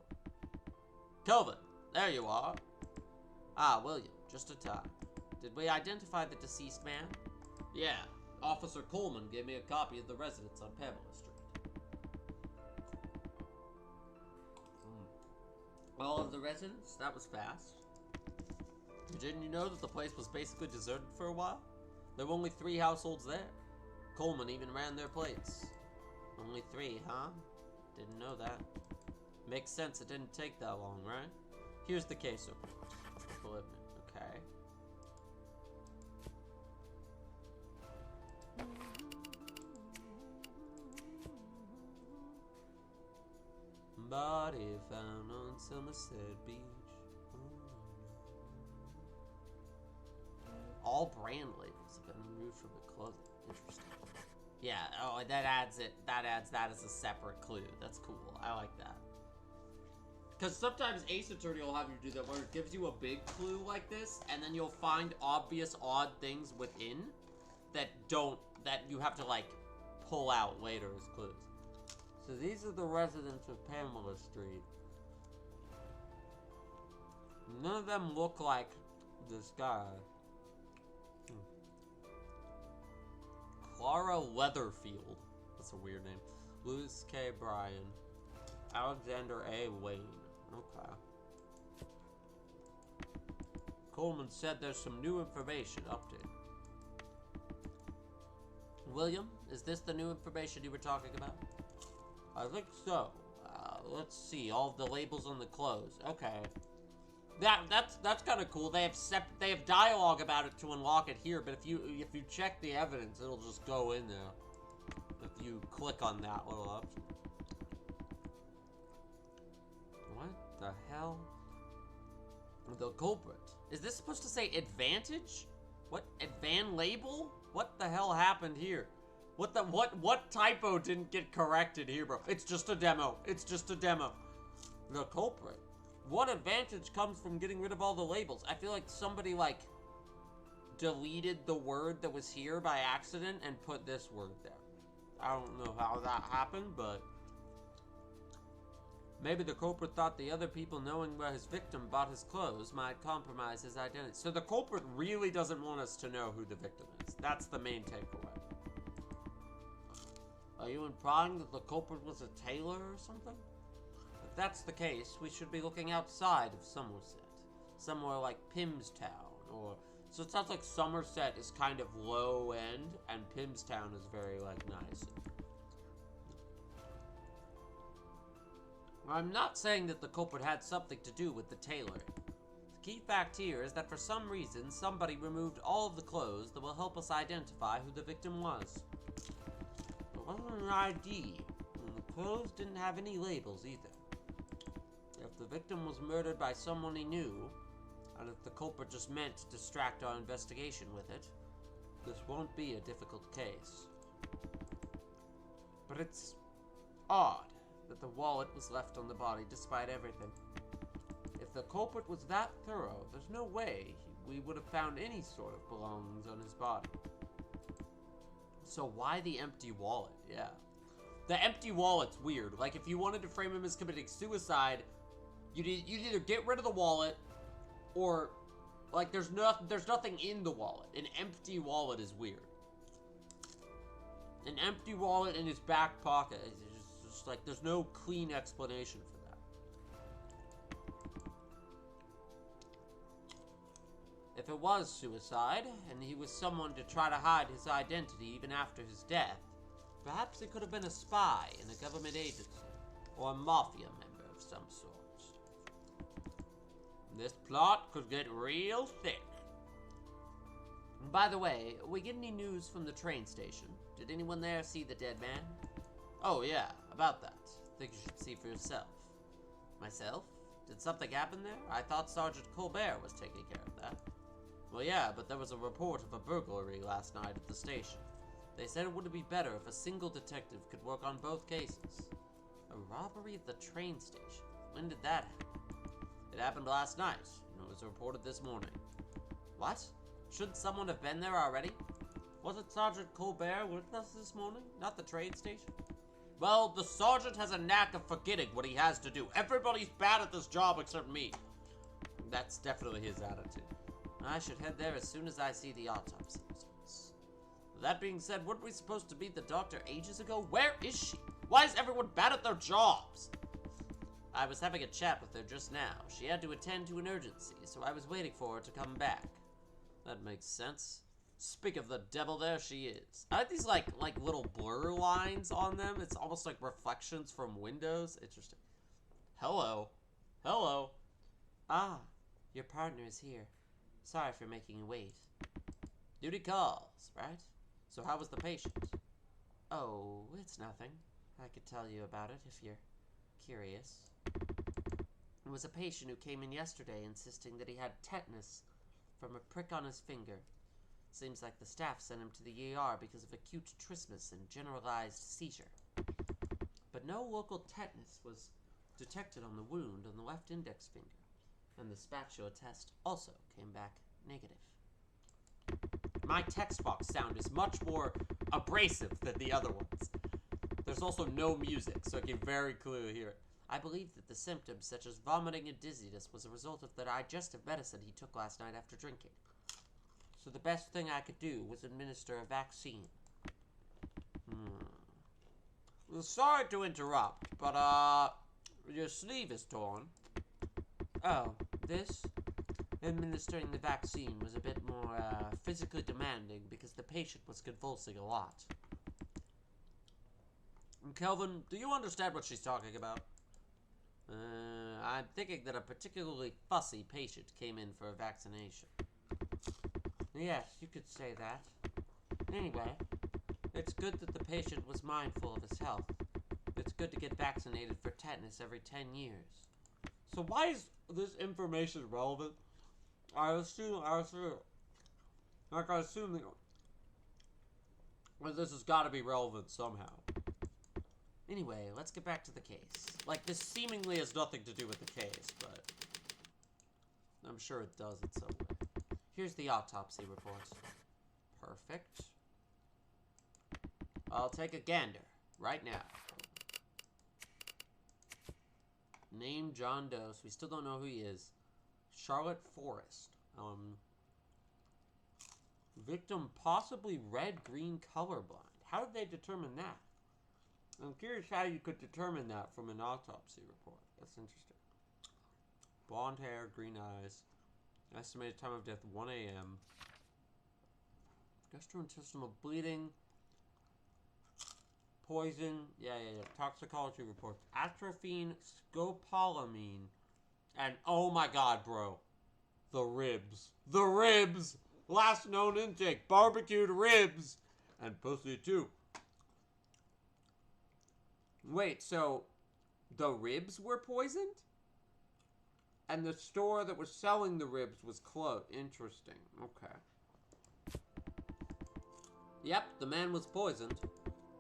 Kelvin, there you are. Ah, William, just in time. Did we identify the deceased man? Yeah. Officer Coleman gave me a copy of the residence on Pamela Street. All of the residents? That was fast. Didn't you know that the place was basically deserted for a while? There were only 3 households there. Coleman even ran their plates. Only 3, huh? Didn't know that. Makes sense it didn't take that long, right? Here's the case report. Okay. Body found on Somerset Beach. All brand labels have been removed from the closet. Interesting. Yeah, oh, that adds that as a separate clue. That's cool. I like that. Because sometimes Ace Attorney will have you do that, where it gives you a big clue like this, and then you'll find obvious odd things within that you have to, like, pull out later as clues. So these are the residents of Pamela Street. None of them look like this guy. Clara Leatherfield. That's a weird name. Louis K. Bryan. Alexander A. Wayne. Okay. Coleman said there's some new information. Update. William, is this the new information you were talking about? I think so. Let's see. All of the labels on the clothes. Okay. That's kind of cool. They have dialogue about it to unlock it here, but if you check the evidence, it'll just go in there. If you click on that little option. What the hell? The culprit. Is this supposed to say advantage? What advan label? What the hell happened here? What typo didn't get corrected here, bro? It's just a demo. It's just a demo. The culprit. What advantage comes from getting rid of all the labels? I feel like somebody, like, deleted the word that was here by accident and put this word there. I don't know how that happened, but maybe the culprit thought the other people knowing where his victim bought his clothes might compromise his identity. So the culprit really doesn't want us to know who the victim is. That's the main takeaway. Are you implying that the culprit was a tailor or something? If that's the case, we should be looking outside of Somerset. Somewhere like Pimstown, or... So it sounds like Somerset is kind of low end, and Pimstown is very, like, nice. I'm not saying that the culprit had something to do with the tailoring. The key fact here is that for some reason, somebody removed all of the clothes that will help us identify who the victim was. It wasn't an ID, and the clothes didn't have any labels either. If the victim was murdered by someone he knew, and if the culprit just meant to distract our investigation with it, this won't be a difficult case. But it's odd that the wallet was left on the body despite everything. If the culprit was that thorough, there's no way we would have found any sort of belongings on his body. So why the empty wallet? Yeah. The empty wallet's weird. Like, if you wanted to frame him as committing suicide, you'd either get rid of the wallet, or, like, there's nothing in the wallet. An empty wallet is weird. An empty wallet in his back pocket is just like, there's no clean explanation for that. If it was suicide, and he was someone to try to hide his identity even after his death, perhaps it could have been a spy in a government agency, or a mafia member of some sort. This plot could get real thick. And by the way, we get any news from the train station? Did anyone there see the dead man? Oh yeah, about that. Think you should see for yourself. Myself? Did something happen there? I thought Sergeant Colbert was taking care of that. Well yeah, but there was a report of a burglary last night at the station. They said it would be better if a single detective could work on both cases. A robbery at the train station? When did that happen? It happened last night, and it was reported this morning. What? Shouldn't someone have been there already? Wasn't Sergeant Colbert with us this morning? Not the train station? Well, the sergeant has a knack of forgetting what he has to do. Everybody's bad at this job except me. That's definitely his attitude. I should head there as soon as I see the autopsy results. That being said, weren't we supposed to meet the doctor ages ago? Where is she? Why is everyone bad at their jobs? I was having a chat with her just now. She had to attend to an urgency, so I was waiting for her to come back. That makes sense. Speak of the devil, there she is. I like these like little blur lines on them. It's almost like reflections from windows. Interesting. Hello. Hello. Ah, your partner is here. Sorry for making you wait. Duty calls, right? So how was the patient? Oh, it's nothing. I could tell you about it if you're curious. It was a patient who came in yesterday insisting that he had tetanus from a prick on his finger. Seems like the staff sent him to the ER because of acute trismus and generalized seizure. But no local tetanus was detected on the wound on the left index finger, and the spatula test also came back negative. My text box sound is much more abrasive than the other ones. There's also no music, so I can very clearly hear it. I believe that the symptoms, such as vomiting and dizziness, was a result of the digestive medicine he took last night after drinking. So the best thing I could do was administer a vaccine. Sorry to interrupt, but, your sleeve is torn. Oh, this? Administering the vaccine was a bit more, physically demanding because the patient was convulsing a lot. Kelvin, do you understand what she's talking about? I'm thinking that a particularly fussy patient came in for a vaccination. Yes, you could say that. Anyway, it's good that the patient was mindful of his health. It's good to get vaccinated for tetanus every 10 years. So why is this information relevant? I assume that this has got to be relevant somehow. Anyway, let's get back to the case. Like, this seemingly has nothing to do with the case, but I'm sure it does in some way. Here's the autopsy report. Perfect. I'll take a gander right now. Name John Doe. We still don't know who he is. Charlotte Forrest. Victim possibly red-green colorblind. How did they determine that? I'm curious how you could determine that from an autopsy report. That's interesting. Blonde hair, green eyes. Estimated time of death, 1 a.m. Gastrointestinal bleeding. Poison. Yeah. Toxicology report. Atropine, scopolamine. And, oh my god, bro. The ribs. The ribs! Last known intake. Barbecued ribs. And pussy, too. Wait, so the ribs were poisoned? And the store that was selling the ribs was closed. Interesting. Okay. Yep, the man was poisoned.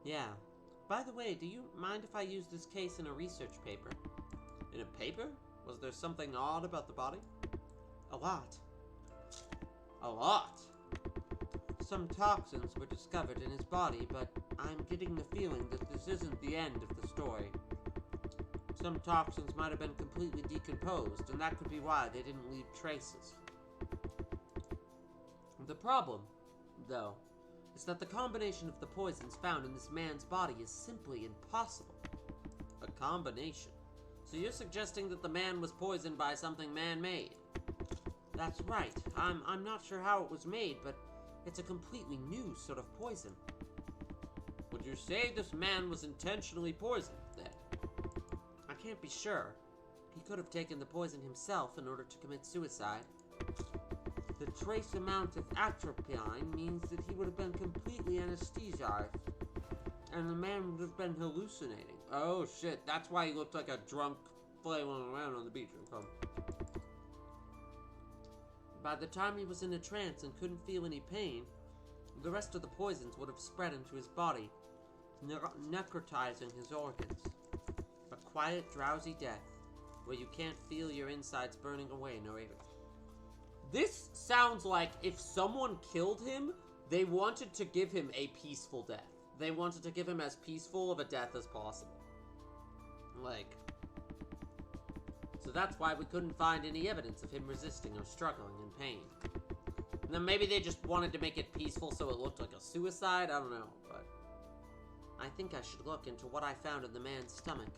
Yeah. By the way, do you mind if I use this case in a research paper? In a paper? Was there something odd about the body? A lot. A lot? Some toxins were discovered in his body, but I'm getting the feeling that this isn't the end of the story. Some toxins might have been completely decomposed, and that could be why they didn't leave traces. The problem, though, is that the combination of the poisons found in this man's body is simply impossible. A combination? So you're suggesting that the man was poisoned by something man-made? That's right. I'm not sure how it was made, but it's a completely new sort of poison. Would you say this man was intentionally poisoned, then? I can't be sure. He could have taken the poison himself in order to commit suicide. The trace amount of atropine means that he would have been completely anesthetized, and the man would have been hallucinating. Oh shit, that's why he looked like a drunk flailing around on the beach. Okay. By the time he was in a trance and couldn't feel any pain, the rest of the poisons would have spread into his body, necrotizing his organs. A quiet, drowsy death, where you can't feel your insides burning away, narrator. This sounds like if someone killed him, they wanted to give him a peaceful death. They wanted to give him as peaceful of a death as possible. Like... So that's why we couldn't find any evidence of him resisting or struggling in pain. And then maybe they just wanted to make it peaceful so it looked like a suicide? I don't know, but... I think I should look into what I found in the man's stomach.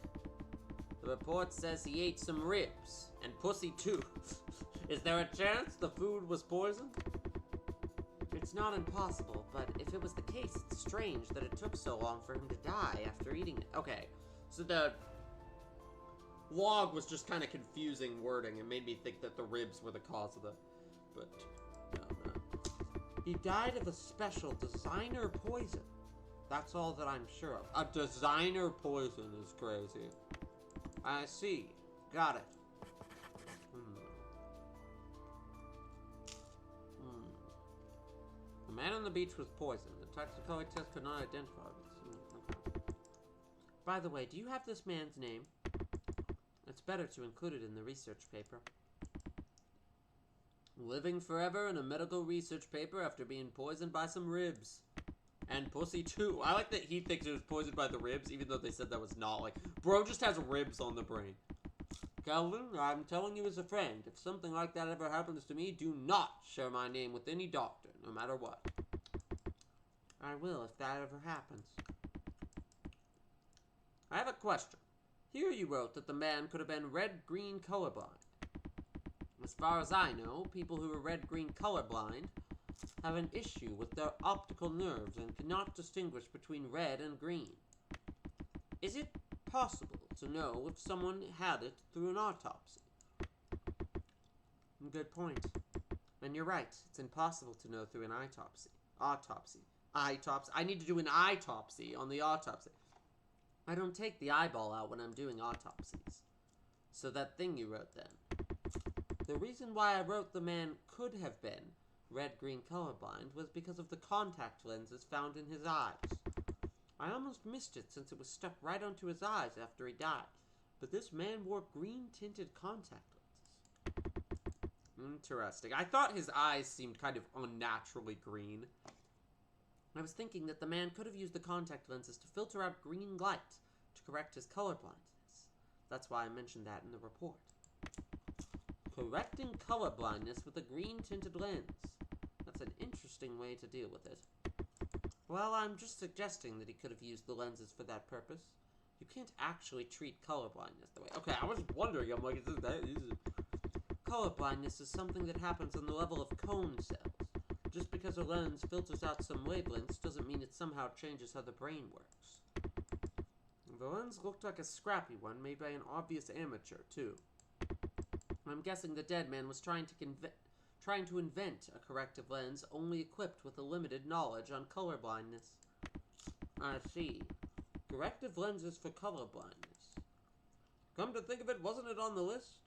The report says he ate some ribs, and pussy too. Is there a chance the food was poisoned? It's not impossible, but if it was the case, it's strange that it took so long for him to die after eating it. Okay, so the log was just kind of confusing wording. It made me think that the ribs were the cause of the... But, no. He died of a special designer poison. That's all that I'm sure of. A designer poison is crazy. I see. Got it. The man on the beach was poisoned. The toxicology test could not identify it. Okay. By the way, do you have this man's name? It's better to include it in the research paper. Living forever in a medical research paper after being poisoned by some ribs. And pussy too. I like that he thinks it was poisoned by the ribs, even though they said that was not. Like, bro just has ribs on the brain. Calvin, I'm telling you as a friend, if something like that ever happens to me, do not share my name with any doctor, no matter what. I will if that ever happens. I have a question. Here you wrote that the man could have been red-green colorblind. As far as I know, people who are red-green colorblind have an issue with their optical nerves and cannot distinguish between red and green. Is it possible to know if someone had it through an autopsy? Good point. And you're right, it's impossible to know through an autopsy. Autopsy. I need to do an autopsy on the autopsy. I don't take the eyeball out when I'm doing autopsies. So that thing you wrote then. The reason why I wrote the man could have been red-green colorblind was because of the contact lenses found in his eyes. I almost missed it since it was stuck right onto his eyes after he died. But this man wore green-tinted contact lenses. Interesting. I thought his eyes seemed kind of unnaturally green. I was thinking that the man could have used the contact lenses to filter out green light to correct his colorblindness. That's why I mentioned that in the report. Correcting colorblindness with a green-tinted lens. That's an interesting way to deal with it. Well, I'm just suggesting that he could have used the lenses for that purpose. You can't actually treat colorblindness that way. Okay, I was wondering, I'm like, is that easy? Colorblindness is something that happens on the level of cone cells. Just because a lens filters out some wavelengths doesn't mean it somehow changes how the brain works. The lens looked like a scrappy one made by an obvious amateur, too. I'm guessing the dead man was trying to invent a corrective lens only equipped with a limited knowledge on colorblindness. I see. Corrective lenses for colorblindness. Come to think of it, wasn't it on the list?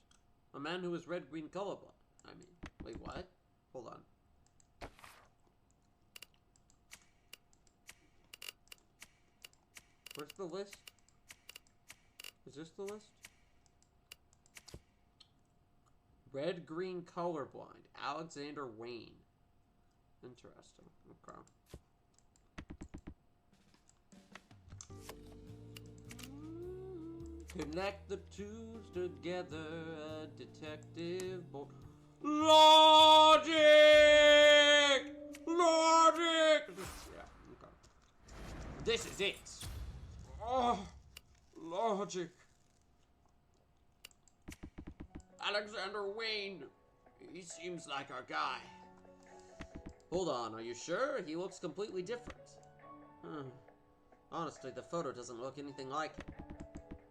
A man who was red-green colorblind. I mean, wait, what? Hold on. Where's the list? Is this the list? Red-green colorblind. Alexander Wayne. Interesting. Okay. Connect the twos together, a detective boy. Logic! Logic! Yeah, okay. This is it. Oh, logic. Alexander Wayne. He seems like our guy. Hold on, are you sure? He looks completely different. Honestly, the photo doesn't look anything like him.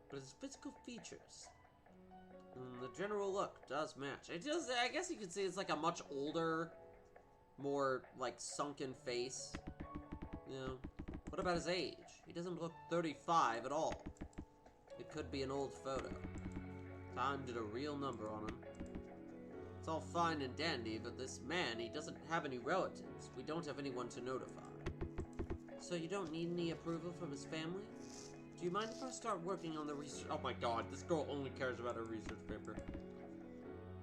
But his physical features, the general look does match. It does, I guess you could say it's like a much older, more like sunken face. You know, what about his age? He doesn't look 35 at all. It could be an old photo. Time did a real number on him. It's all fine and dandy, but this man, he doesn't have any relatives. We don't have anyone to notify. So you don't need any approval from his family? Do you mind if I start working on the research? Oh my god, this girl only cares about her research paper.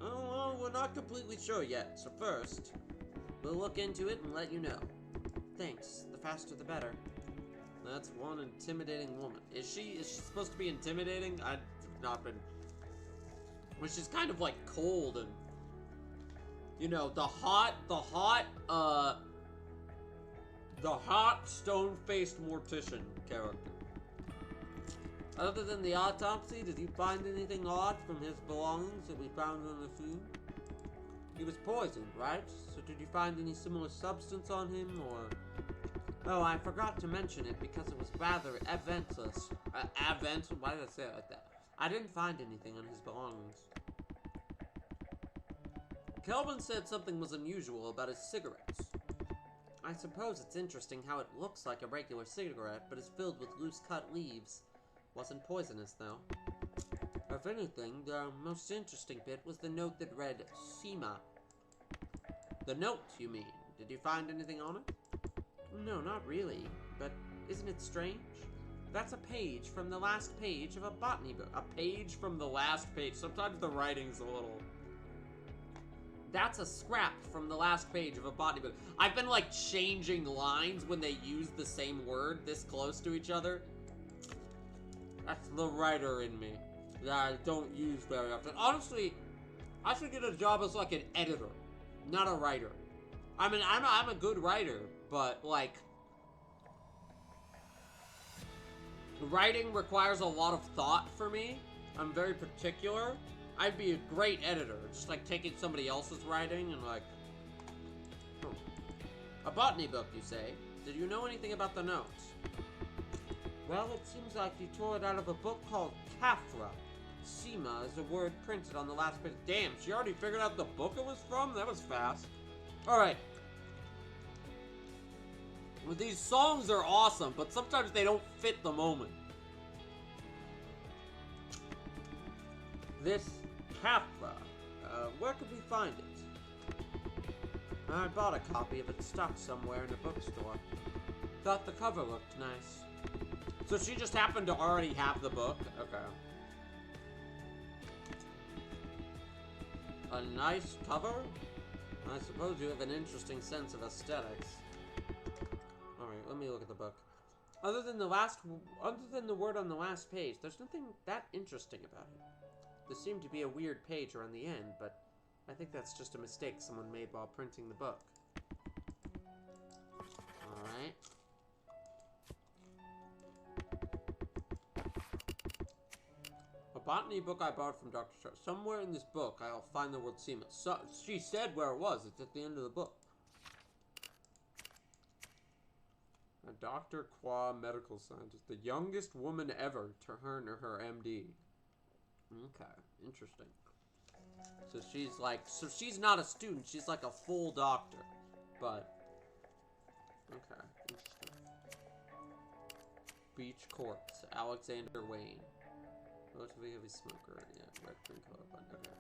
Oh, well, we're not completely sure yet, so first, we'll look into it and let you know. Thanks. The faster the better. That's one intimidating woman. Is she supposed to be intimidating? I've not been... Well, she's kind of like cold and... You know, the hot stone-faced mortician character. Other than the autopsy, did you find anything odd from his belongings that we found on the scene? He was poisoned, right? So did you find any similar substance on him, or... Oh, I forgot to mention it because it was rather adventurous. Why did I say it like that? I didn't find anything on his belongings. Kelvin said something was unusual about his cigarettes. I suppose it's interesting how it looks like a regular cigarette, but is filled with loose-cut leaves. Wasn't poisonous, though. If anything, the most interesting bit was the note that read, Sema. The note, you mean? Did you find anything on it? No, not really. But isn't it strange? That's a page from the last page of a botany book. A page from the last page. Sometimes the writing's a little... That's a scrap from the last page of a botany book. I've been, like, changing lines when they use the same word this close to each other. That's the writer in me that I don't use very often. Honestly, I should get a job as, like, an editor, not a writer. I mean, I'm a good writer, but, like... Writing requires a lot of thought for me. I'm very particular. I'd be a great editor, just like taking somebody else's writing and like... A botany book, you say? Did you know anything about the notes? Well, it seems like you tore it out of a book called Caphra. Sema is a word printed on the last page. Damn, she already figured out the book it was from? That was fast. Alright. Well, these songs are awesome, but sometimes they don't fit the moment. This Caphra, where could we find it? I bought a copy of it stuck somewhere in a bookstore. Thought the cover looked nice. So she just happened to already have the book? Okay. A nice cover? I suppose you have an interesting sense of aesthetics. Alright, let me look at the book. Other than the word on the last page, there's nothing that interesting about it. There seemed to be a weird page around the end, but I think that's just a mistake someone made while printing the book. Alright. A botany book I borrowed from Dr. Sharp. Somewhere in this book, I'll find the word Sema. So, she said where it was. It's at the end of the book. A Dr. Qua medical scientist. The youngest woman ever to earn her MD. Okay, interesting. So she's like, so she's not a student, she's like a full doctor. But, okay, interesting. Beach Corpse, Alexander Wayne. Relatively heavy smoker, yeah, red green color button, okay.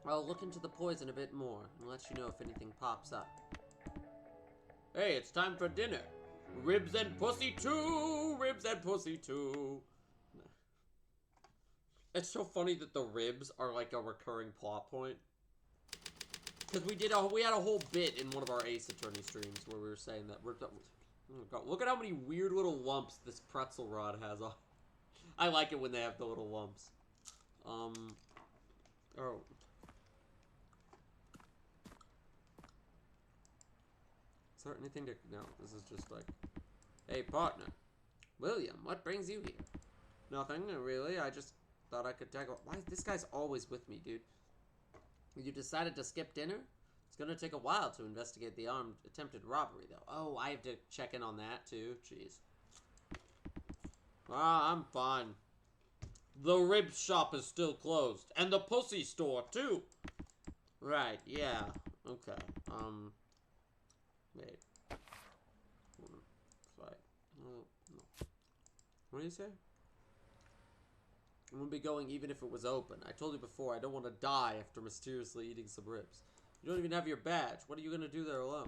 I'll look into the poison a bit more and let you know if anything pops up. Hey, it's time for dinner. Ribs and pussy too! Ribs and pussy too! It's so funny that the ribs are like a recurring plot point. Because we had a whole bit in one of our Ace Attorney streams where we were saying that oh God, look at how many weird little lumps this pretzel rod has on. I like it when they have the little lumps. Oh. Is there anything to... No, this is just like... Hey, partner. William, what brings you here? Nothing, really. I just thought I could tackle... Why? This guy's always with me, dude. You decided to skip dinner? It's gonna take a while to investigate the armed attempted robbery, though. Oh, I have to check in on that, too? Jeez. Ah, I'm fine. The rib shop is still closed. And the pussy store, too. Right, yeah. Okay. Wait. Sorry. No. What do you say? I'm gonna be going even if it was open. I told you before, I don't want to die after mysteriously eating some ribs. You don't even have your badge. What are you gonna do there alone?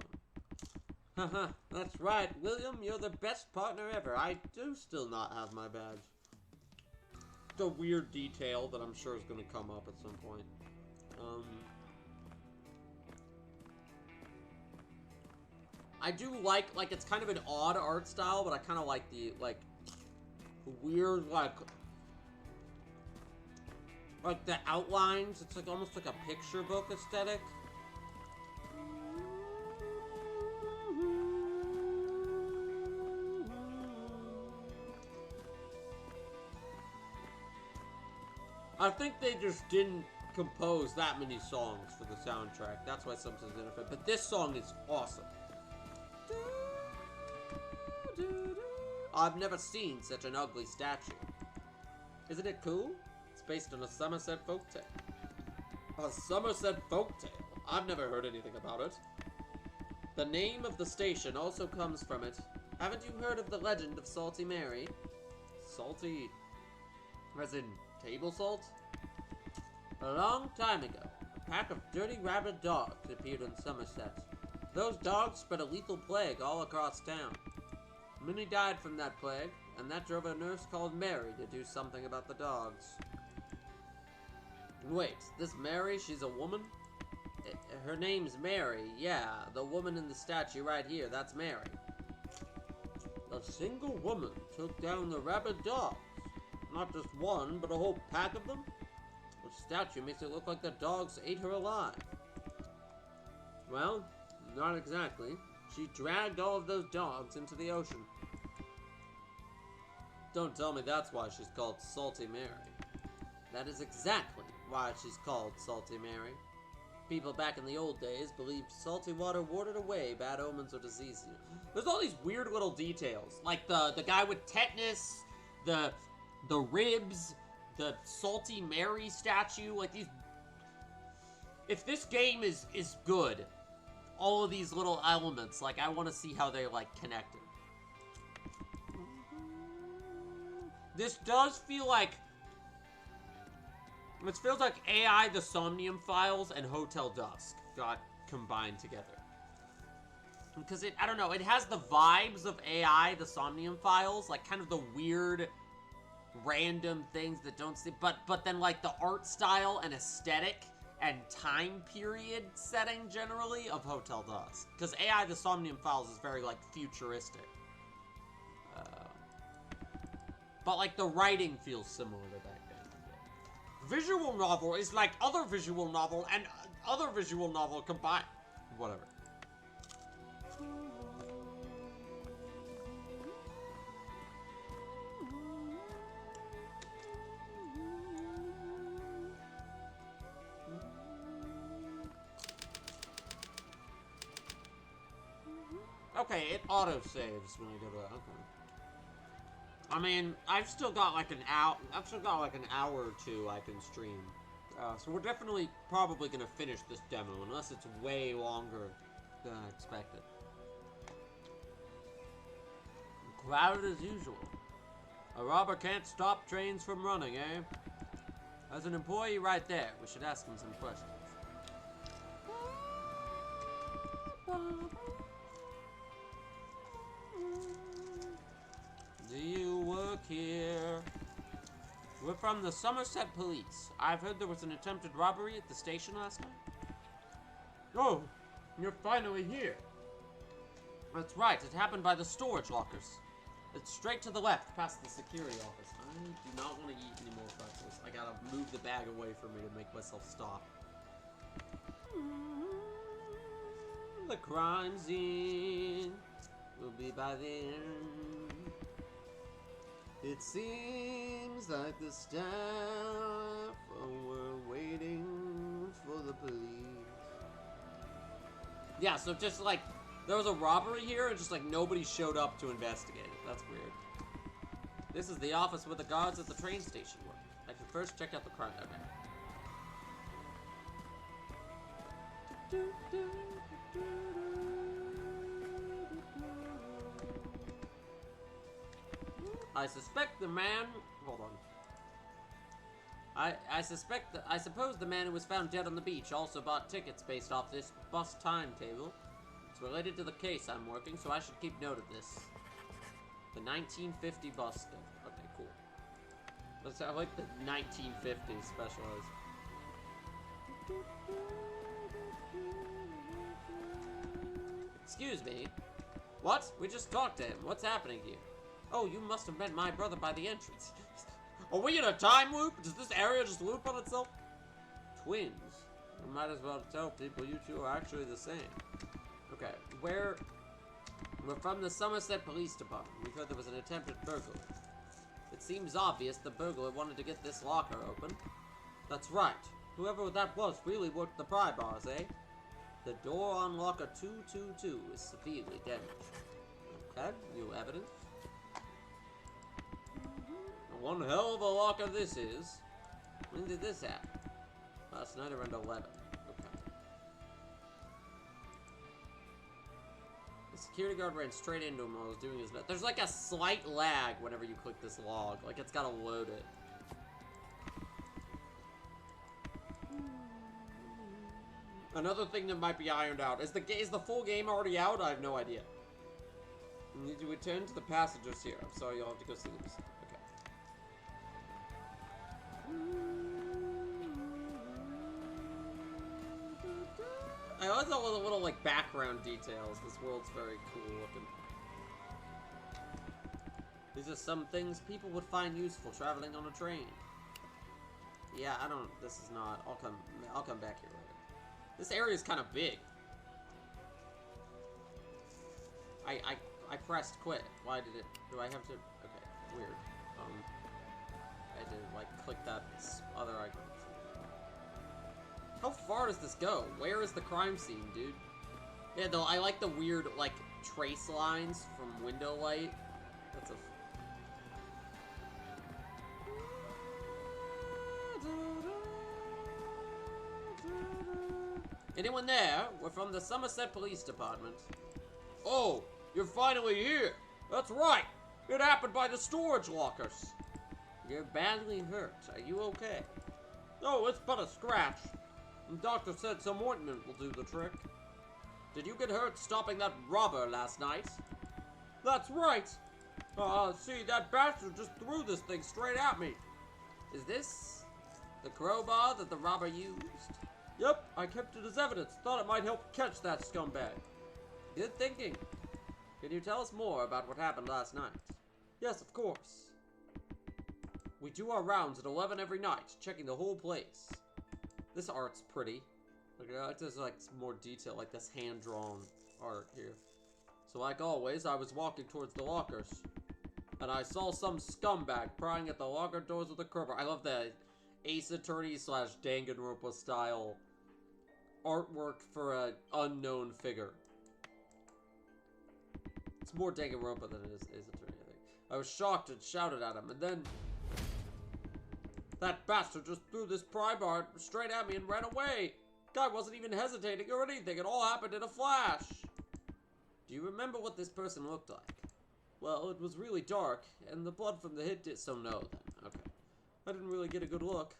Haha, that's right, William. You're the best partner ever. I do still not have my badge. It's a weird detail that I'm sure is gonna come up at some point. I do like it's kind of an odd art style, but I kind of like the, weird, like the outlines. It's like almost like a picture book aesthetic. I think they just didn't compose that many songs for the soundtrack. That's why sometimes they didn't fit. But this song is awesome. I've never seen such an ugly statue. Isn't it cool? It's based on a Somerset folktale. A Somerset folktale? I've never heard anything about it. The name of the station also comes from it. Haven't you heard of the legend of Salty Mary? Salty... as in table salt? A long time ago, a pack of dirty rabid dogs appeared in Somerset. Those dogs spread a lethal plague all across town. Many died from that plague, and that drove a nurse called Mary to do something about the dogs. Wait, this Mary, she's a woman? Her name's Mary, yeah, the woman in the statue right here, that's Mary. A single woman took down the rabid dogs. Not just one, but a whole pack of them? The statue makes it look like the dogs ate her alive. Well, Not exactly. She dragged all of those dogs into the ocean. Don't tell me that's why she's called Salty Mary. That is exactly why she's called Salty Mary. People back in the old days believed salty water warded away bad omens or disease. There's all these weird little details, like the guy with tetanus, the ribs, the Salty Mary statue, like these. If this game is good, all of these little elements, like I want to see how they're like connected. This does feel like. It feels like AI, the Somnium Files, and Hotel Dusk got combined together. Because I don't know, it has the vibes of AI, the Somnium Files, like kind of the weird, random things that don't see, but then like the art style and aesthetic and time period setting generally of Hotel Dusk. Because AI, the Somnium Files is very like futuristic. But like the writing feels similar to that. Visual novel is like other visual novel and other visual novel combined. Whatever. Okay, it auto-saves when I go to that. Okay. I mean, I've still got like an hour or two I can stream. So we're definitely probably gonna finish this demo, unless it's way longer than I expected. Crowded as usual. A robber can't stop trains from running, eh? There's an employee right there. We should ask him some questions. Do you work here? We're from the Somerset Police. I've heard there was an attempted robbery at the station last night. Oh, you're finally here. That's right, it happened by the storage lockers. It's straight to the left, past the security office. I do not want to eat any more pretzels. I gotta move the bag away from me to make myself stop. The crime scene will be by the end. It seems like the staff were waiting for the police. Yeah, so just like, there was a robbery here and just like nobody showed up to investigate it. That's weird. This is the office where the guards at the train station work. I should first check out the crime. Okay. I suspect the man... Hold on. I suppose the man who was found dead on the beach also bought tickets based off this bus timetable. It's related to the case I'm working, so I should keep note of this. The 1950 bus schedule. Okay, cool. I like the 1950s specialized. Excuse me. What? We just talked to him. What's happening here? Oh, you must have met my brother by the entrance. Are we in a time loop? Does this area just loop on itself? Twins. I might as well tell people you two are actually the same. Okay, we're from the Somerset Police Department. We heard there was an attempted burglary. It seems obvious the burglar wanted to get this locker open. That's right. Whoever that was really worked the pry bars, eh? The door on locker 222 is severely damaged. Okay, new evidence. One hell of a locker this is. When did this happen? Last night around 11. Okay. The security guard ran straight into him while I was doing his... There's like a slight lag whenever you click this log. Like it's gotta load it. Another thing that might be ironed out. Is the full game already out? I have no idea. You need to return to the passengers here. I'm sorry, you'll have to go see this. I always love all the little, like, background details. This world's very cool looking. These are some things people would find useful traveling on a train. Yeah, this is not, I'll come back here later. This area is kind of big. I pressed quit. Why did it... Do I have to... Okay, weird. I had to, like, click that other icon. How far does this go? Where is the crime scene, dude? Yeah, though, I like the weird, like, trace lines from window light. That's a... Anyone there? We're from the Somerset Police Department. Oh, you're finally here. That's right. It happened by the storage lockers. You're badly hurt. Are you okay? No, it's but a scratch. The doctor said some ointment will do the trick. Did you get hurt stopping that robber last night? That's right. See, that bastard just threw this thing straight at me. Is this the crowbar that the robber used? Yep, I kept it as evidence. Thought it might help catch that scumbag. Good thinking. Can you tell us more about what happened last night? Yes, of course. We do our rounds at 11 every night, checking the whole place. This art's pretty. Look, there's like some more detail, like this hand-drawn art here. So like always, I was walking towards the lockers, and I saw some scumbag prying at the locker doors with a crowbar. I love the Ace Attorney / Danganronpa style artwork for an unknown figure. It's more Danganronpa than it is Ace Attorney, I think. I was shocked and shouted at him, and then that bastard just threw this pry bar straight at me and ran away. Guy wasn't even hesitating or anything. It all happened in a flash. Do you remember what this person looked like? Well, it was really dark, and the blood from the hit did so no then. Okay. I didn't really get a good look.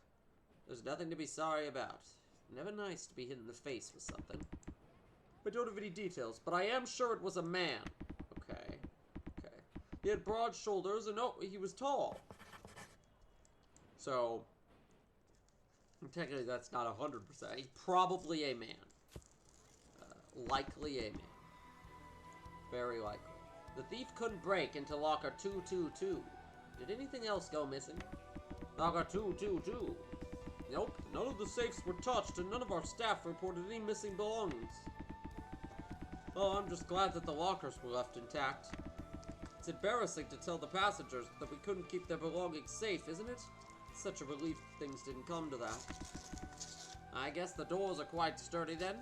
There's nothing to be sorry about. Never nice to be hit in the face with something. I don't have any details, but I am sure it was a man. Okay. Okay. He had broad shoulders, and oh, he was tall. So, technically that's not 100%. He's probably a man. Likely a man. Very likely. The thief couldn't break into locker 222. Did anything else go missing? Locker 222. Nope, none of the safes were touched, and none of our staff reported any missing belongings. Oh, I'm just glad that the lockers were left intact. It's embarrassing to tell the passengers that we couldn't keep their belongings safe, isn't it? Such a relief things didn't come to that. I guess the doors are quite sturdy then.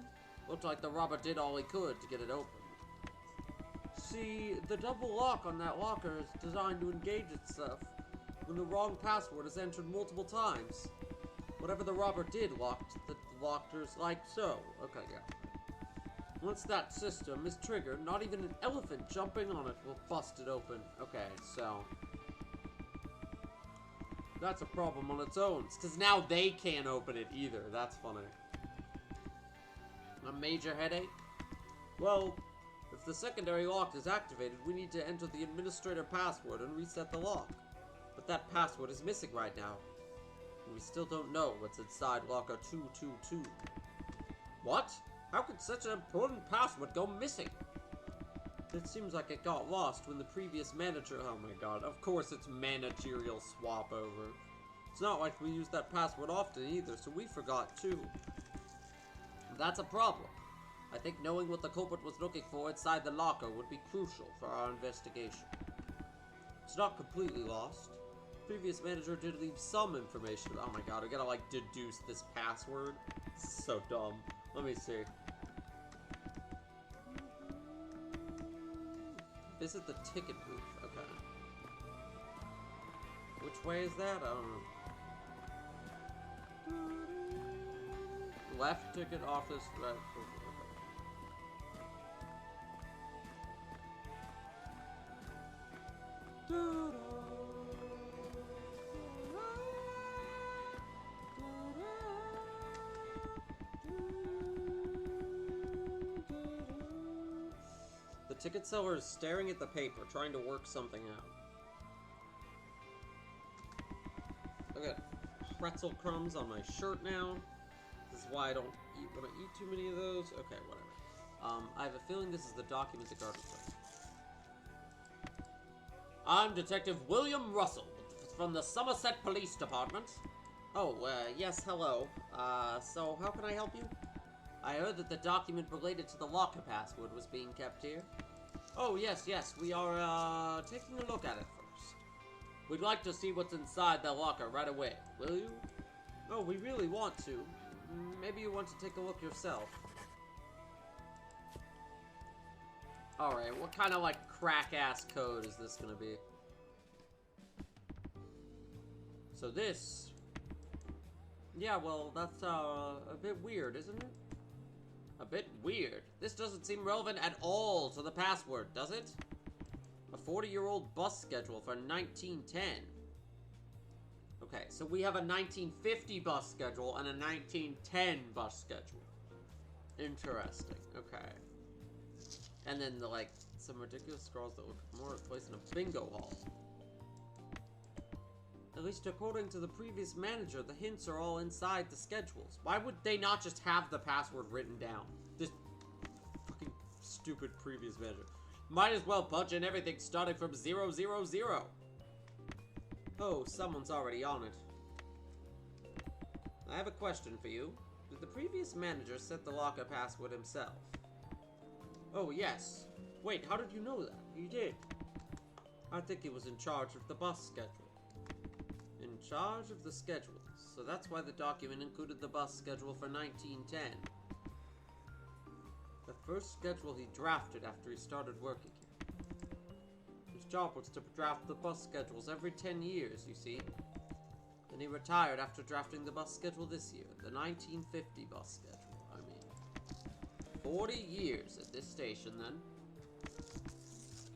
Looked like the robber did all he could to get it open. See, the double lock on that locker is designed to engage itself when the wrong password is entered multiple times. Whatever the robber did locked the lockers like so. Okay, yeah. Once that system is triggered, not even an elephant jumping on it will bust it open. Okay, so that's a problem on its own. Because now they can't open it either. That's funny. A major headache? Well, if the secondary lock is activated, we need to enter the administrator password and reset the lock. But that password is missing right now. And we still don't know what's inside locker 222. What? How could such an important password go missing? It seems like it got lost when the previous manager... Oh my god, of course it's managerial swap over. It's not like we use that password often either, so we forgot too. That's a problem. I think knowing what the culprit was looking for inside the locker would be crucial for our investigation. It's not completely lost. Previous manager did leave some information. Oh my god, I gotta like deduce this password. This is so dumb. Let me see. Visit the ticket booth. Okay. Which way is that? I don't know. Left ticket office. Right. The ticket seller is staring at the paper, trying to work something out. I got pretzel crumbs on my shirt now. This is why I don't eat when I eat too many of those. Okay, whatever. I have a feeling this is the document the guard was like. I'm Detective William Russell from the Somerset Police Department. Oh, yes, hello. So how can I help you? I heard that the document related to the locker password was being kept here. Oh, yes, we are, taking a look at it first. We'd like to see what's inside the locker right away, will you? Oh, we really want to. Maybe you want to take a look yourself. Alright, what kind of, like, crack-ass code is this gonna be? So this... Yeah, well, that's, a bit weird, isn't it? A bit weird. This doesn't seem relevant at all to the password, does it? A 40-year-old bus schedule for 1910. Okay, so we have a 1950 bus schedule and a 1910 bus schedule. Interesting. Okay. And then the, like, some ridiculous scrolls that look more like a place in a bingo hall. At least according to the previous manager, the hints are all inside the schedules. Why would they not just have the password written down? This fucking stupid previous manager. Might as well punch in everything starting from 000. Oh, someone's already on it. I have a question for you. Did the previous manager set the locker password himself? Oh, yes. Wait, how did you know that? He did. I think he was in charge of the bus schedule. In charge of the schedules. So that's why the document included the bus schedule for 1910. The first schedule he drafted after he started working here. His job was to draft the bus schedules every 10 years, you see. Then he retired after drafting the bus schedule this year. The 1950 bus schedule, I mean. 40 years at this station, then.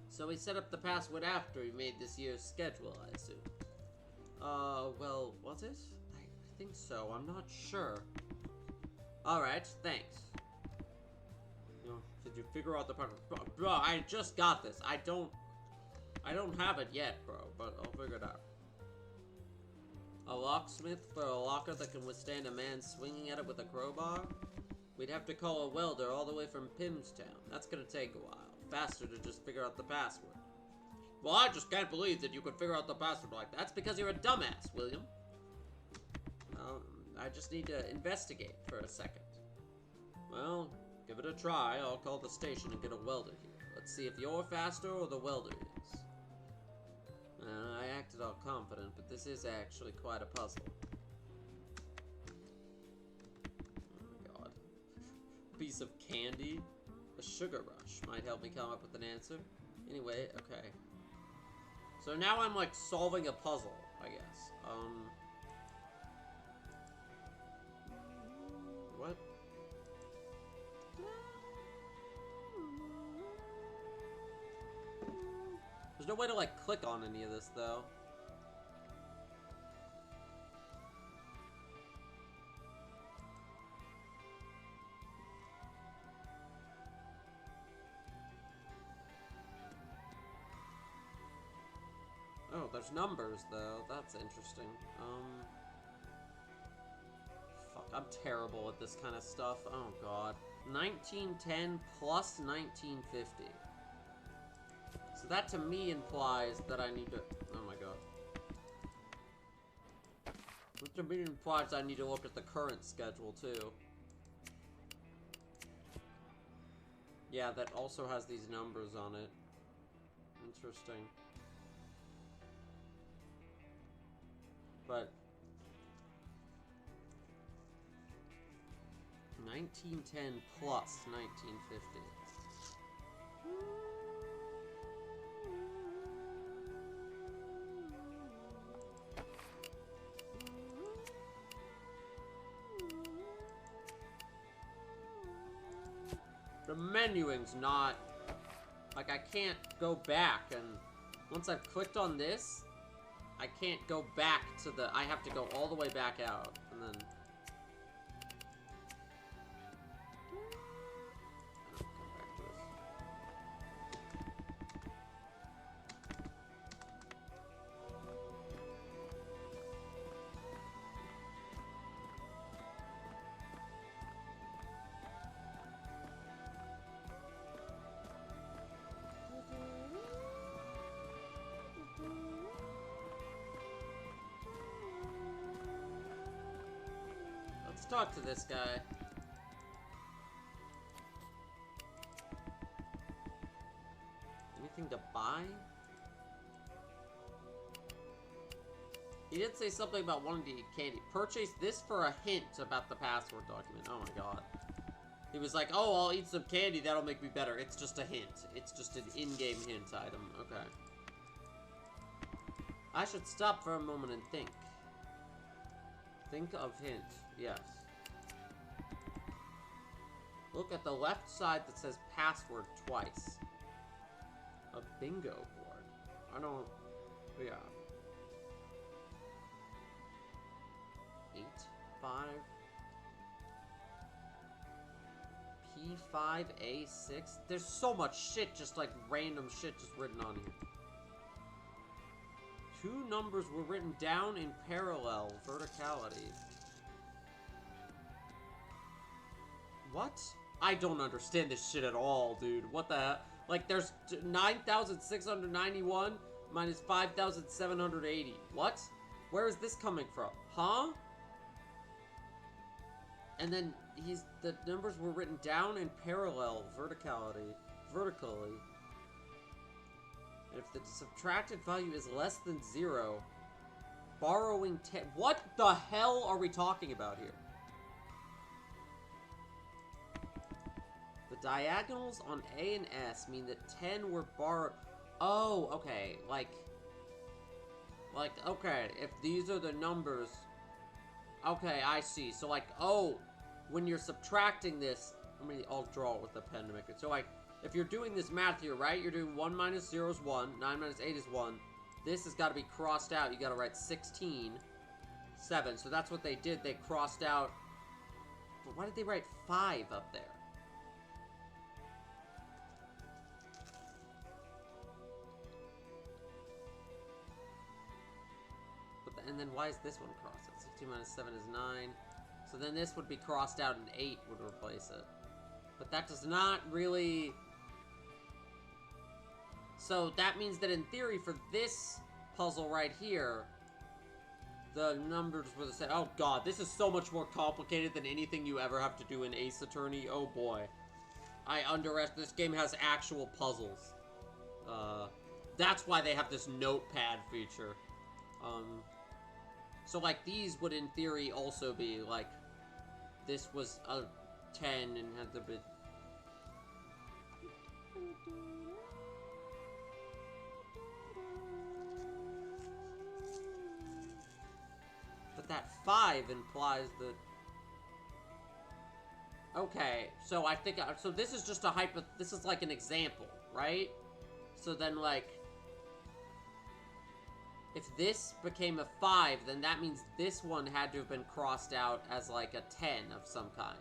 So he set up the password after he made this year's schedule, I assume. Well, was it? I think so. I'm not sure. Alright, thanks. You know, did you figure out the part? Bro, I just got this. I don't have it yet, bro, but I'll figure it out. A locksmith for a locker that can withstand a man swinging at it with a crowbar? We'd have to call a welder all the way from Pimstown. That's gonna take a while. Faster to just figure out the password. Well, I just can't believe that you could figure out the password like that. That's because you're a dumbass, William. I just need to investigate for a second. Well, give it a try. I'll call the station and get a welder here. Let's see if you're faster or the welder is. I acted all confident, but this is actually quite a puzzle. Oh my god. Piece of candy? A sugar rush might help me come up with an answer. Anyway, okay. So now I'm like solving a puzzle, I guess. What? There's no way to like click on any of this though. Oh, there's numbers, though. That's interesting. Fuck, I'm terrible at this kind of stuff. Oh, God. 1910 plus 1950. So that, to me, implies that I need to... Oh, my God. Which to me implies I need to look at the current schedule, too. Yeah, that also has these numbers on it. Interesting. But 1910 plus 1950. The menuing's not like I can't go back, and once I've clicked on this, I can't go back to the... I have to go all the way back out, and then... Come back to this. Let's talk to this guy. anything to buy? He did say something about wanting to eat candy. Purchase this for a hint about the password document. Oh my god. He was like, oh, I'll eat some candy, that'll make me better. It's just a hint. It's just an in-game hint item. Okay. I should stop for a moment and think. Think of hint. Yes. Look at the left side that says password twice. A bingo board. I don't... Yeah. 8, 5... P5A6. There's so much shit, just like random shit just written on here. 2 numbers were written down in parallel verticality. What? I don't understand this shit at all, dude. What the hell? Like, there's 9,691 minus 5,780. What? Where is this coming from? Huh? And then the numbers were written down in parallel vertically. And if the subtracted value is less than 0, borrowing 10... What the hell are we talking about here? The diagonals on A and S mean that 10 were borrowed... Oh, okay. Like, okay, if these are the numbers... Okay, I see. So, like, oh... When you're subtracting this, I'll draw it with a pen to make it. So, like, if you're doing this math here, right? You're doing 1 minus 0 is 1, 9 minus 8 is 1. This has got to be crossed out. You got to write 16, 7. So that's what they did. They crossed out. But why did they write 5 up there? And then why is this one crossed out? 16 minus 7 is 9. So then this would be crossed out and 8 would replace it. But that does not really... So that means that in theory for this puzzle right here, the numbers were the same. Oh god, this is so much more complicated than anything you ever have to do in Ace Attorney. Oh boy. I underestimate. This game has actual puzzles. That's why they have this notepad feature. So like these would in theory also be like, this was a 10 and had the bit. But that 5 implies that... Okay, so I think... So this is just a this is like an example, right? So then, like... If this became a 5, then that means this one had to have been crossed out as, like, a 10 of some kind.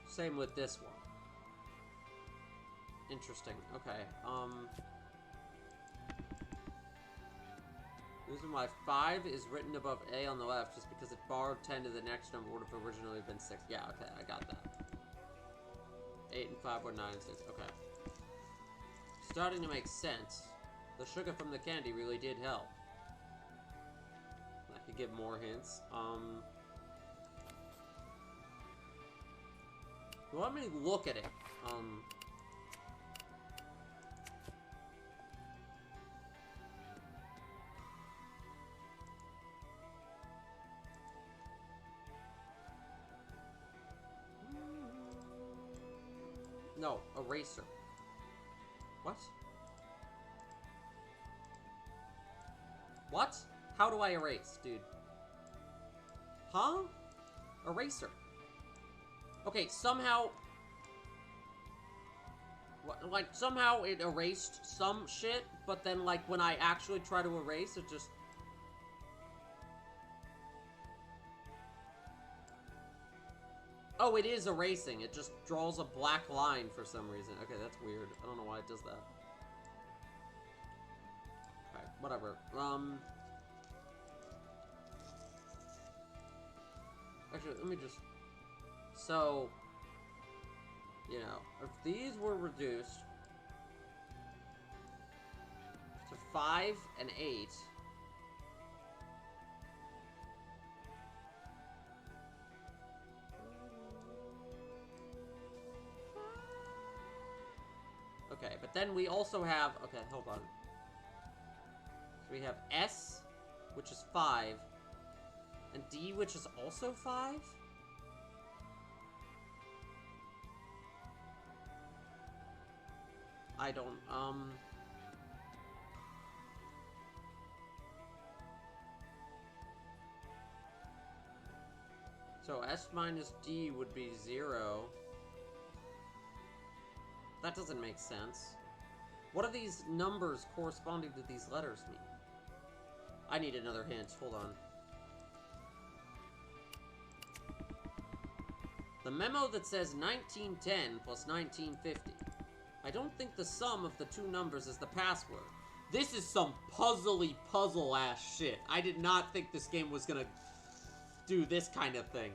Same with this one. Interesting. Okay, the reason why 5 is written above A on the left is because it borrowed 10 to the next number would have originally been 6. Yeah, okay, I got that. 8 and 5 were 9 and 6. Okay. Starting to make sense. The sugar from the candy really did help. I could give more hints. You want me to look at it? No, eraser. What? What? How do I erase, dude? Huh? Eraser. Okay, somehow... Like, somehow it erased some shit, but then, like, when I actually try to erase, it just... Oh, it is erasing. It just draws a black line for some reason. Okay, that's weird. I don't know why it does that. Okay, whatever. Actually, let me just... So... You know, if these were reduced to 5 and 8... then we also have... Okay, hold on. So we have S, which is 5. And D, which is also 5? I don't, So S minus D would be 0. That doesn't make sense. What are these numbers corresponding to these letters mean? I need another hint. Hold on. The memo that says 1910 plus 1950. I don't think the sum of the two numbers is the password. This is some puzzly puzzle-ass shit. I did not think this game was gonna do this kind of thing.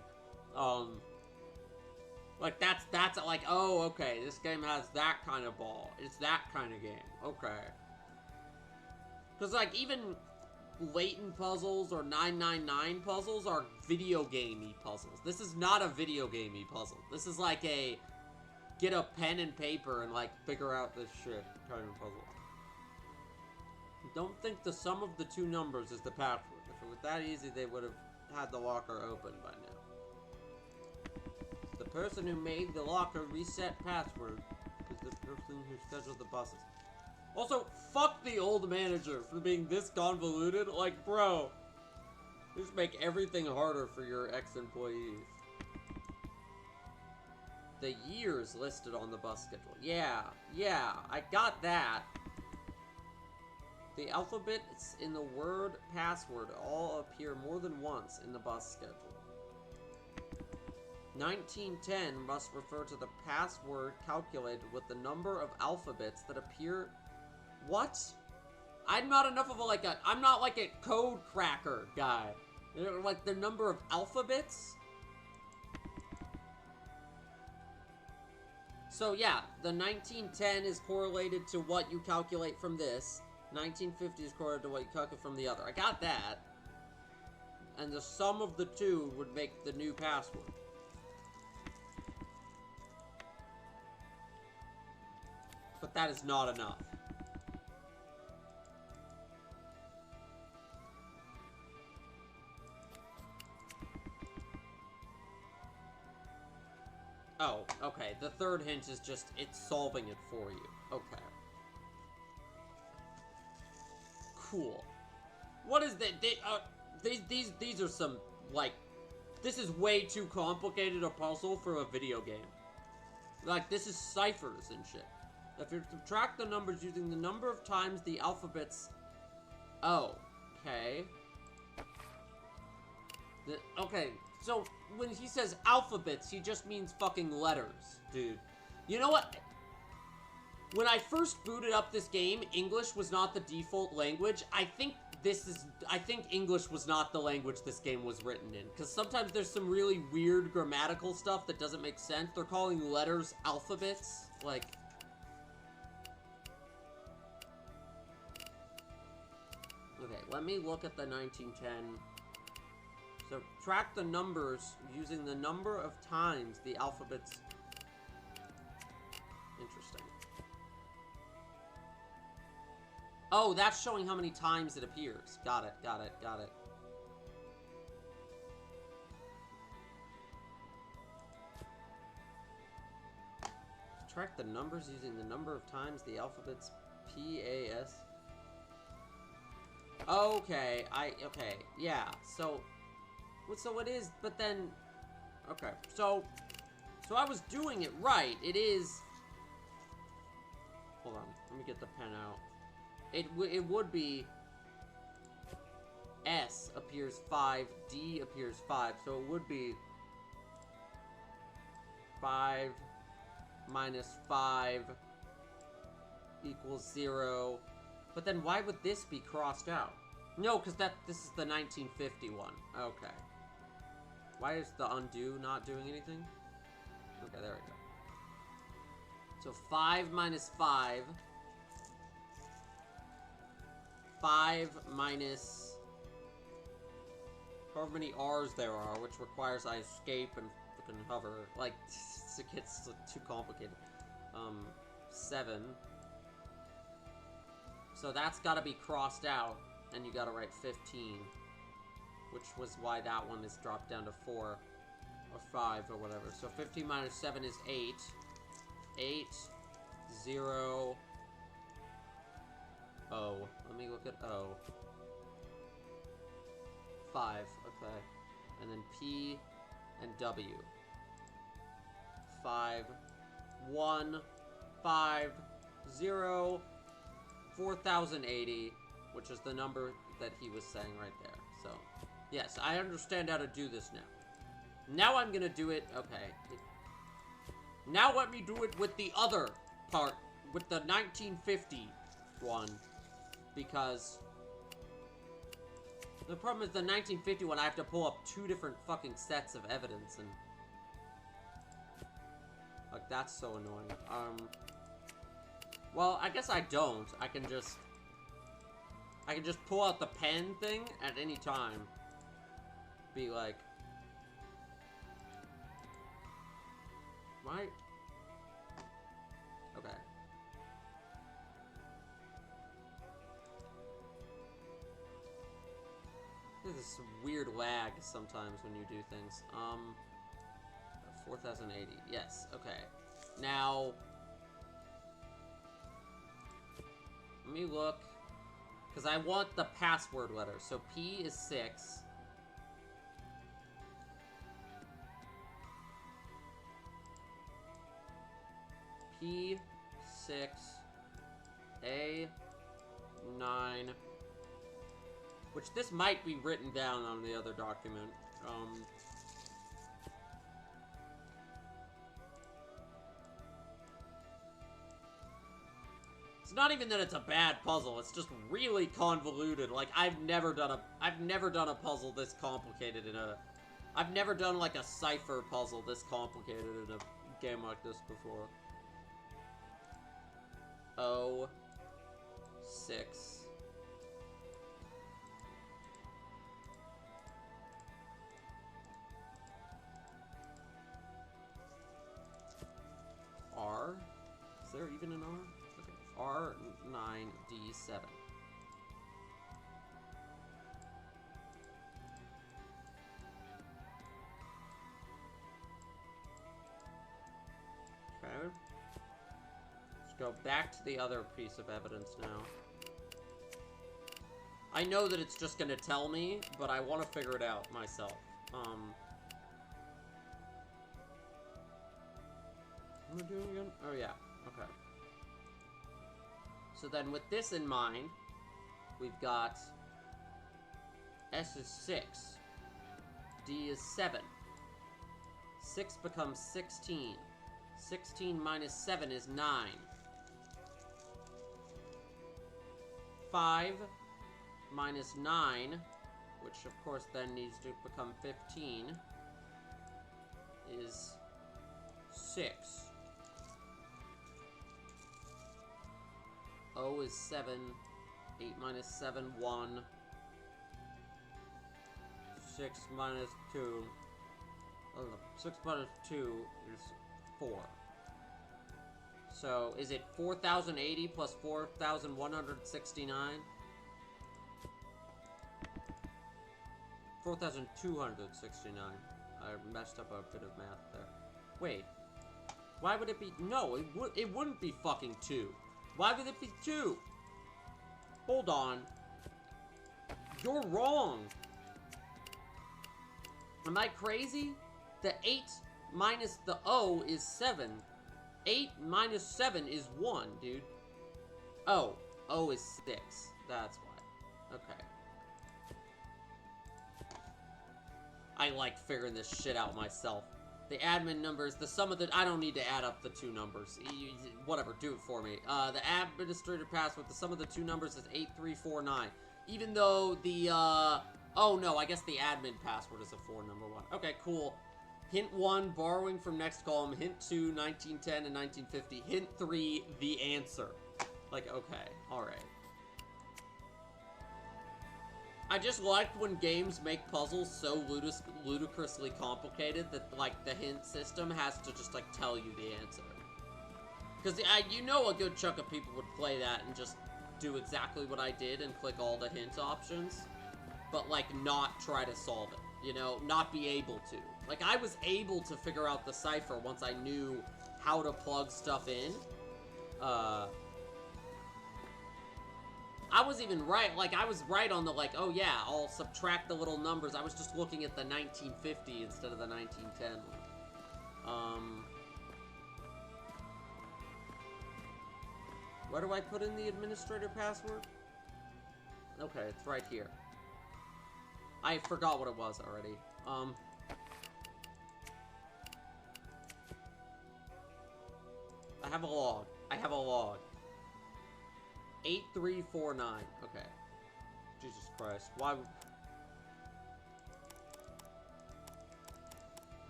Like, that's like, oh, okay, this game has that kind of ball. It's that kind of game. Okay. Because, like, even Layton puzzles or 999 puzzles are video gamey puzzles. This is not a video gamey puzzle. This is like a get a pen and paper and, like, figure out this shit kind of puzzle. Don't think the sum of the two numbers is the password. If it was that easy, they would have had the locker open by now. The person who made the locker reset password is the person who scheduled the buses. Also, fuck the old manager for being this convoluted. Like, bro, just make everything harder for your ex-employees. The years listed on the bus schedule. Yeah, I got that. The alphabets in the word password all appear more than once in the bus schedule. 1910 must refer to the password calculated with the number of alphabets that appear... What? I'm not enough of a, I'm not like a code cracker guy. You know, like the number of alphabets? So yeah, the 1910 is correlated to what you calculate from this. 1950 is correlated to what you calculate from the other. I got that. And the sum of the two would make the new password. But that is not enough. Oh, okay. The third hint is just, it's solving it for you. Okay. Cool. What is that? These are some, like, this is way too complicated a puzzle for a video game. Like, this is ciphers and shit. If you subtract the numbers using the number of times the alphabets... Oh, okay. Okay, so when he says alphabets, he just means fucking letters, dude. You know what? When I first booted up this game, English was not the default language. I think English was not the language this game was written in. Because sometimes there's some really weird grammatical stuff that doesn't make sense. They're calling letters alphabets. Like... Okay, let me look at the 1910. So, track the numbers using the number of times the alphabets... Interesting. Oh, that's showing how many times it appears. Got it. Track the numbers using the number of times the alphabets P-A-S... Okay, okay, yeah, so it is, but then, okay, so I was doing it right. It is, hold on, let me get the pen out. It would be S appears 5, D appears 5, so it would be 5 minus 5 equals 0. But then why would this be crossed out? No, because this is the 1950 one. Okay. Why is the undo not doing anything? Okay, there we go. So 5 minus 5. 5 minus however many R's there are, which requires I escape and fucking hover. Like, it gets too complicated. 7. So that's got to be crossed out, and you got to write 15. Which was why that one is dropped down to 4. Or 5, or whatever. So 15 minus 7 is 8. 8, 0, O. Let me look at O. 5, okay. And then P and W. 5, 1, 5, 0, 4080, which is the number that he was saying right there. So, yes, I understand how to do this now. Now I'm gonna do it, okay. Now let me do it with the other part, with the 1950 one, because the problem is the 1950 one, I have to pull up 2 different fucking sets of evidence, and like, that's so annoying. Well, I guess I don't. I can just pull out the pen thing at any time. Be like, right? Okay. There's this weird lag sometimes when you do things. 4080. Yes, okay. Now, let me look. Because I want the password letter. So P is 6. P6, A9, which this might be written down on the other document. It's not even that it's a bad puzzle, it's just really convoluted. Like, I've never done a puzzle this complicated I've never done, like, a cipher puzzle this complicated in a game like this before. O 6 R. Is there even an R? Okay. R9D7. Okay. Go back to the other piece of evidence now. I know that it's just gonna tell me, but I want to figure it out myself. What am I doing again? Oh yeah, okay. So then with this in mind, we've got S is 6. D is 7. 6 becomes 16. 16 minus 7 is 9. 5 minus 9, which of course then needs to become 15, is 6. O is 7. 8 minus 7, 1. 6 minus 2. 6 minus 2 is 4. So, is it 4,080 plus 4,169? 4,269. I messed up a bit of math there. Wait. Why would it be... No, it wouldn't be fucking 2. Why would it be 2? Hold on. You're wrong. Am I crazy? The 8 minus the O is 7. 8 minus 7 is 1, dude. Oh. O is 6. That's why. Okay. I like figuring this shit out myself. The admin numbers, the sum of the... I don't need to add up the 2 numbers. Whatever, do it for me. The administrator password, the sum of the 2 numbers is 8349. Even though the, oh, no, I guess the admin password is a 4-number one. Okay, cool. Hint 1, borrowing from next column. Hint 2, 1910 and 1950. Hint 3, the answer. Like, okay, alright. I just like when games make puzzles so ludicrously complicated that, like, the hint system has to just, like, tell you the answer. Because, you know a good chunk of people would play that and just do exactly what I did and click all the hint options, but, like, not try to solve it, you know? Not be able to. Like, I was able to figure out the cipher once I knew how to plug stuff in. I was even right, like, I was right on the, like, oh yeah, I'll subtract the little numbers. I was just looking at the 1950 instead of the 1910 one. Where do I put in the administrator password? Okay, it's right here. I forgot what it was already. I have a log. 8349. Okay. Jesus Christ.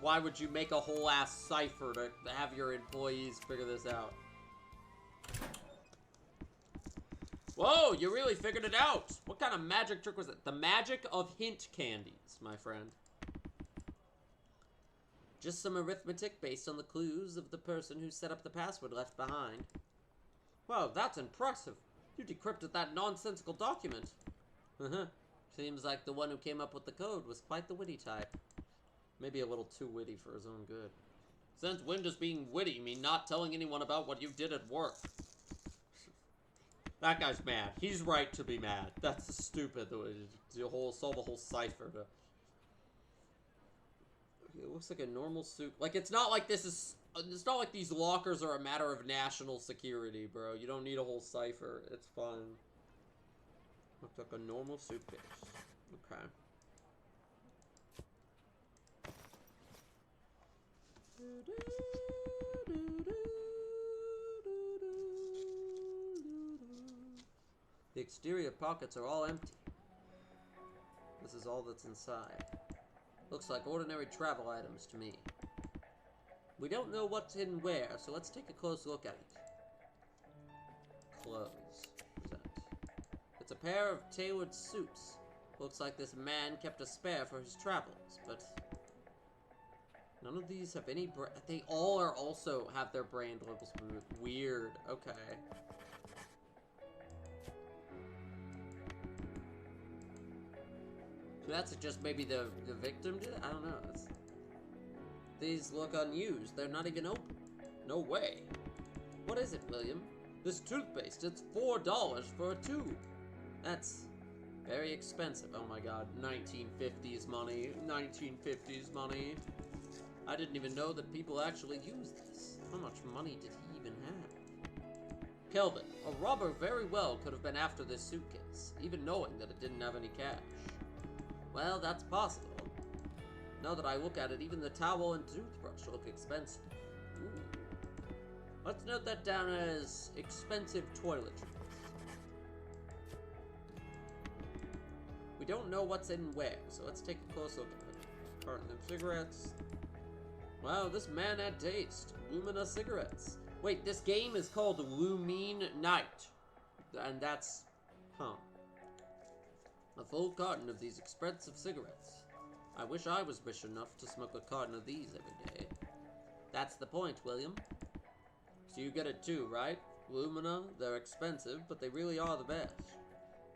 Why would you make a whole ass cipher to have your employees figure this out? Whoa, you really figured it out! What kind of magic trick was it? The magic of hint candies, my friend. Just some arithmetic based on the clues of the person who set up the password left behind. Well, that's impressive. You decrypted that nonsensical document. Seems like the one who came up with the code was quite the witty type. Maybe a little too witty for his own good. Since when does being witty mean not telling anyone about what you did at work? That guy's mad. He's right to be mad. That's stupid. Solve a whole cipher. Okay, it looks like a normal suit. Like, it's not like this is... It's not like these lockers are a matter of national security, bro. You don't need a whole cipher. It's fine. Looks like a normal suitcase. Okay. The exterior pockets are all empty. This is all that's inside. Looks like ordinary travel items to me. We don't know what's hidden where, so let's take a close look at it. Clothes. Present. It's a pair of tailored suits. Looks like this man kept a spare for his travels, but none of these have any they all are also have their brand labels removed. Weird. Okay. So that's just maybe the victim did it? I don't know. These look unused. They're not even open. No way. What is it, William? This toothpaste, it's $4 for a tube. That's very expensive. Oh my god. 1950s money. 1950s money. I didn't even know that people actually used this. How much money did he even have? Kelvin, a robber very well could have been after this suitcase, even knowing that it didn't have any cash. Well, that's possible. Now that I look at it, even the towel and toothbrush look expensive. Ooh. Let's note that down as expensive toiletries. We don't know what's in where, so let's take a close look at it. Carton of cigarettes. Wow, this man had taste. Lumina cigarettes. Wait, this game is called LumineNight. And that's... Huh. A full carton of these expensive cigarettes. I wish I was rich enough to smoke a carton of these every day. That's the point, William. So you get it too, right? Lumina, they're expensive, but they really are the best.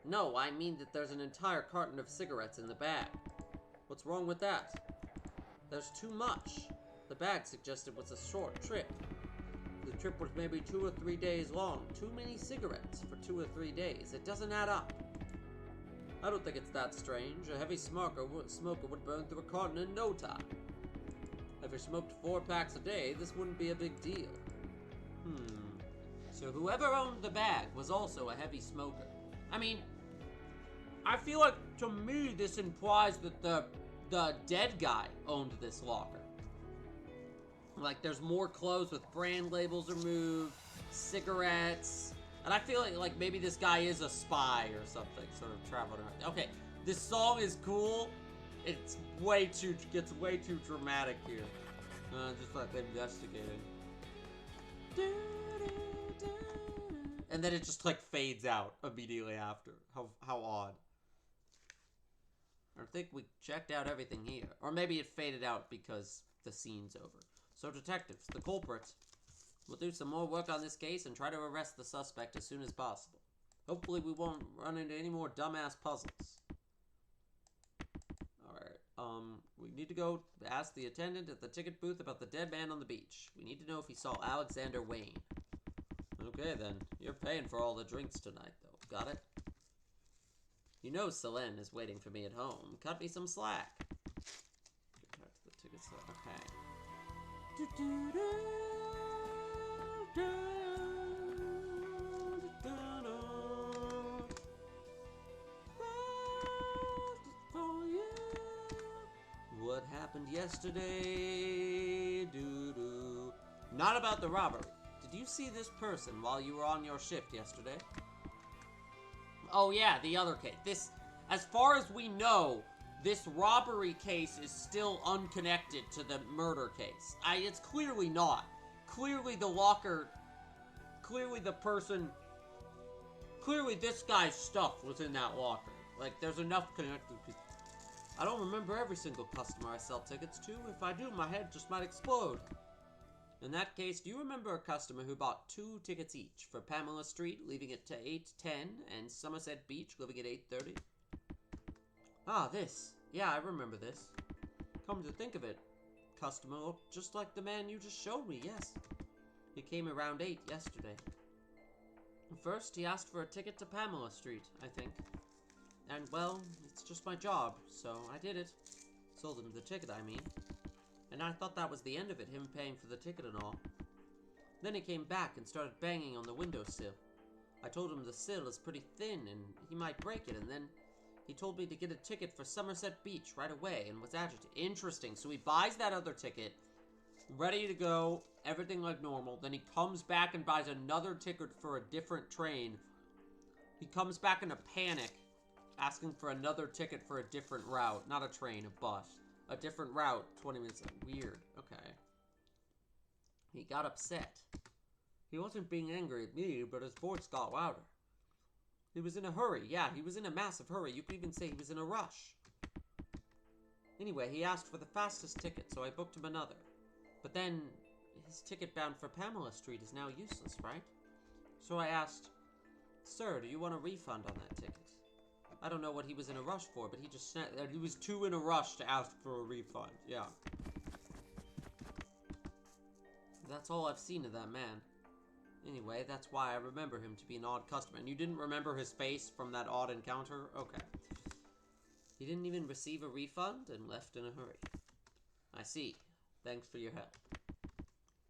No, I mean that there's an entire carton of cigarettes in the bag. What's wrong with that? There's too much. The bag suggested it was a short trip. The trip was maybe 2 or 3 days long. Too many cigarettes for 2 or 3 days. It doesn't add up. I don't think it's that strange. A heavy smoker would burn through a carton in no time. If you smoked 4 packs a day, this wouldn't be a big deal. So whoever owned the bag was also a heavy smoker. I mean, I feel like, to me, this implies that the dead guy owned this locker. Like, there's more clothes with brand labels removed, cigarettes, and I feel like maybe this guy is a spy or something, sort of traveling around. Okay, this song is cool. It's gets way too dramatic here. Just like investigating. And then it just like fades out immediately after. How odd. I think we checked out everything here. Or maybe it faded out because the scene's over. So detectives, the culprit. We'll do some more work on this case and try to arrest the suspect as soon as possible. Hopefully we won't run into any more dumbass puzzles. We need to go ask the attendant at the ticket booth about the dead man on the beach. We need to know if he saw Alexander Wayne. Okay then, you're paying for all the drinks tonight though, got it? You know Selene is waiting for me at home. Cut me some slack. Get back to the tickets, okay. What happened yesterday? Doo-doo. Not about the robbery. Did you see this person while you were on your shift yesterday? Oh yeah, the other case. This, as far as we know, this robbery case is still unconnected to the murder case. It's clearly not. Clearly the locker, clearly the person, clearly this guy's stuff was in that locker. Like, there's enough connected people. I don't remember every single customer I sell tickets to. If I do, my head just might explode. In that case, do you remember a customer who bought 2 tickets each for Pamela Street, leaving at 8:10, and Somerset Beach, leaving at 8:30? Ah, this. Yeah, I remember this. Come to think of it, customer looked just like the man you just showed me, yes. He came around 8 yesterday. First, he asked for a ticket to Pamela Street, I think. And, well, it's just my job, so I did it. Sold him the ticket, I mean. And I thought that was the end of it, him paying for the ticket and all. Then he came back and started banging on the windowsill. I told him the sill is pretty thin and he might break it, and then he told me to get a ticket for Somerset Beach right away and was agitated. Interesting, so he buys that other ticket, ready to go, everything like normal. Then he comes back and buys another ticket for a different train. He comes back in a panic, asking for another ticket for a different route. Not a train, a bus. A different route, 20 minutes. Weird. Okay. He got upset. He wasn't being angry at me, but his voice got louder. He was in a hurry. Yeah, he was in a massive hurry. You could even say he was in a rush. Anyway, he asked for the fastest ticket, so I booked him another. But then, his ticket bound for Pamela Street is now useless, right? So I asked, Sir, do you want a refund on that ticket? I don't know what he was in a rush for, but he just said that he was too in a rush to ask for a refund. Yeah. That's all I've seen of that man. Anyway, that's why I remember him to be an odd customer. And you didn't remember his face from that odd encounter? Okay. He didn't even receive a refund and left in a hurry. I see. Thanks for your help.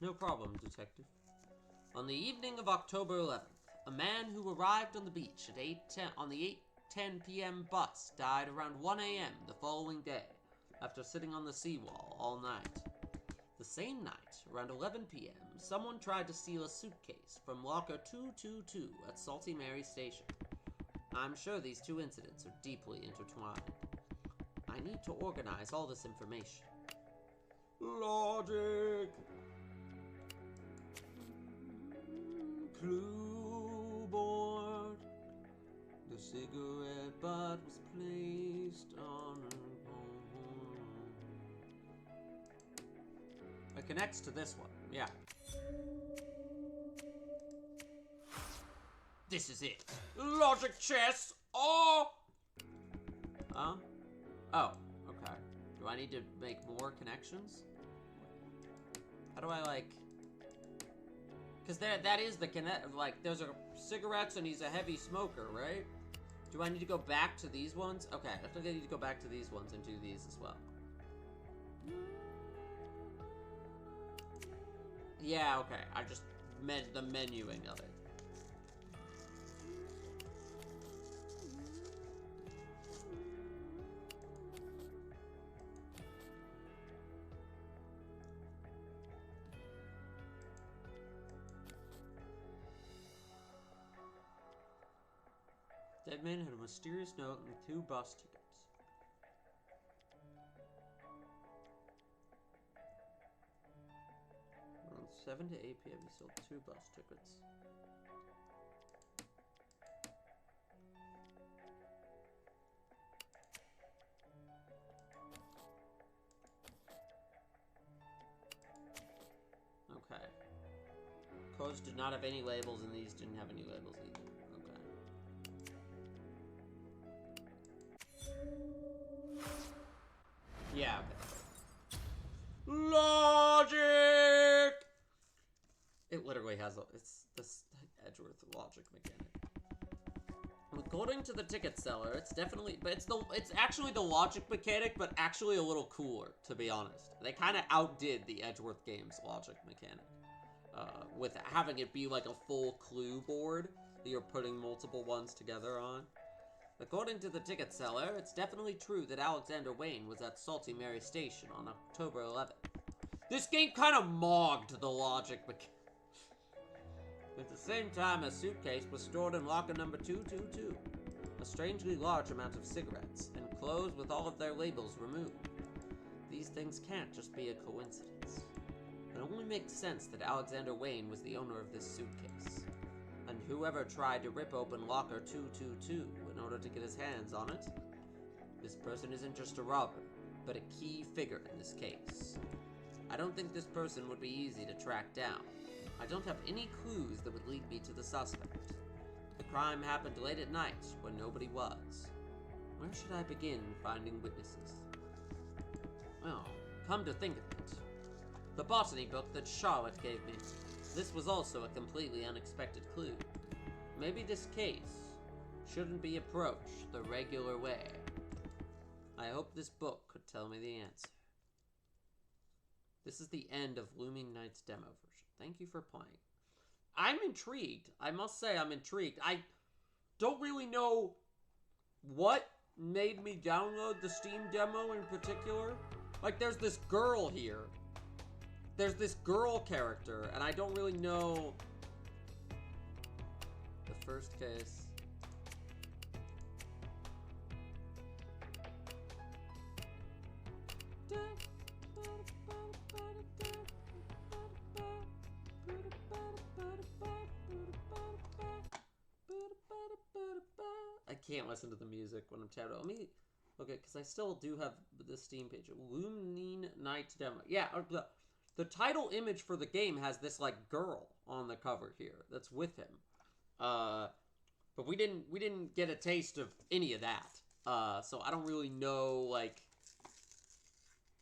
No problem, detective. On the evening of October 11th, a man who arrived on the beach at 8:10 on the 8:10 p.m. bus died around 1 a.m. the following day after sitting on the seawall all night. The same night, around 11 p.m., someone tried to steal a suitcase from locker 222 at Salty Mary Station. I'm sure these two incidents are deeply intertwined. I need to organize all this information. Logic! Clue board. The cigarette butt was placed on her. It connects to this one, yeah. This is it. Logic chess! Oh! Huh? Oh, okay. Do I need to make more connections? How do I, like... Because that is the connect... Like, there's a cigarettes and he's a heavy smoker, right? Do I need to go back to these ones? Okay, I think I need to go back to these ones and do these as well. Yeah, okay. I just meant the menuing of it. Dead man had a mysterious note and 2 bus tickets. Around 7 to 8 p.m. he sold 2 bus tickets. Okay. Codes did not have any labels and these didn't have any labels either. Okay. Yeah, okay. Logic! It literally has it's this Edgeworth logic mechanic. According to the ticket seller, it's definitely, but it's actually the logic mechanic, but actually a little cooler, to be honest. They kind of outdid the Edgeworth games logic mechanic, with having it be like a full clue board that you're putting multiple ones together on. According to the ticket seller, it's definitely true that Alexander Wayne was at Salty Mary Station on October 11th. This game kind of mogged the logic mechanic. At the same time, a suitcase was stored in locker number 222. A strangely large amount of cigarettes, and clothes with all of their labels removed. These things can't just be a coincidence. It only makes sense that Alexander Wayne was the owner of this suitcase. And whoever tried to rip open locker 222 in order to get his hands on it, this person isn't just a robber, but a key figure in this case. I don't think this person would be easy to track down. I don't have any clues that would lead me to the suspect. The crime happened late at night when nobody was. Where should I begin finding witnesses? Well, come to think of it, the botany book that Charlotte gave me, this was also a completely unexpected clue. Maybe this case shouldn't be approached the regular way. I hope this book could tell me the answer. This is the end of LumineNight's demo version. Thank you for playing. I'm intrigued. I must say I'm intrigued. I don't really know what made me download the Steam demo in particular. Like, there's this girl here. There's this girl character, and I don't really know the first case. I can't listen to the music when I'm tapped out. Let me look at, because I still do have the Steam page. LumineNight demo. Yeah, the title image for the game has this like girl on the cover here that's with him. But we didn't get a taste of any of that. So I don't really know, like, I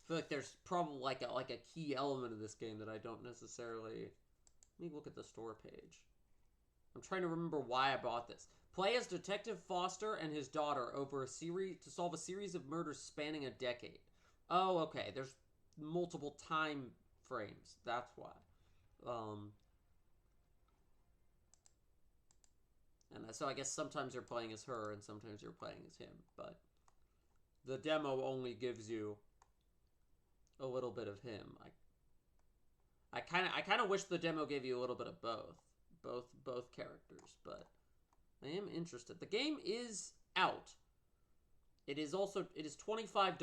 feel like there's probably like a key element of this game that I don't necessarily. Let me look at the store page. I'm trying to remember why I bought this. Play as Detective Foster and his daughter over to solve a series of murders spanning a decade. Oh, okay. There's multiple time frames. That's why. And so I guess sometimes you're playing as her and sometimes you're playing as him. But the demo only gives you a little bit of him. I kind of wish the demo gave you a little bit of both characters, but I am interested. The game is out. It is $25,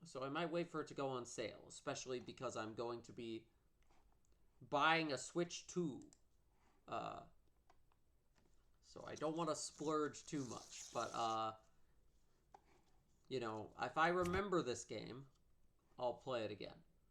so I might wait for it to go on sale, especially because I'm going to be buying a Switch 2. So I don't want to splurge too much, but you know, if I remember this game, I'll play it again.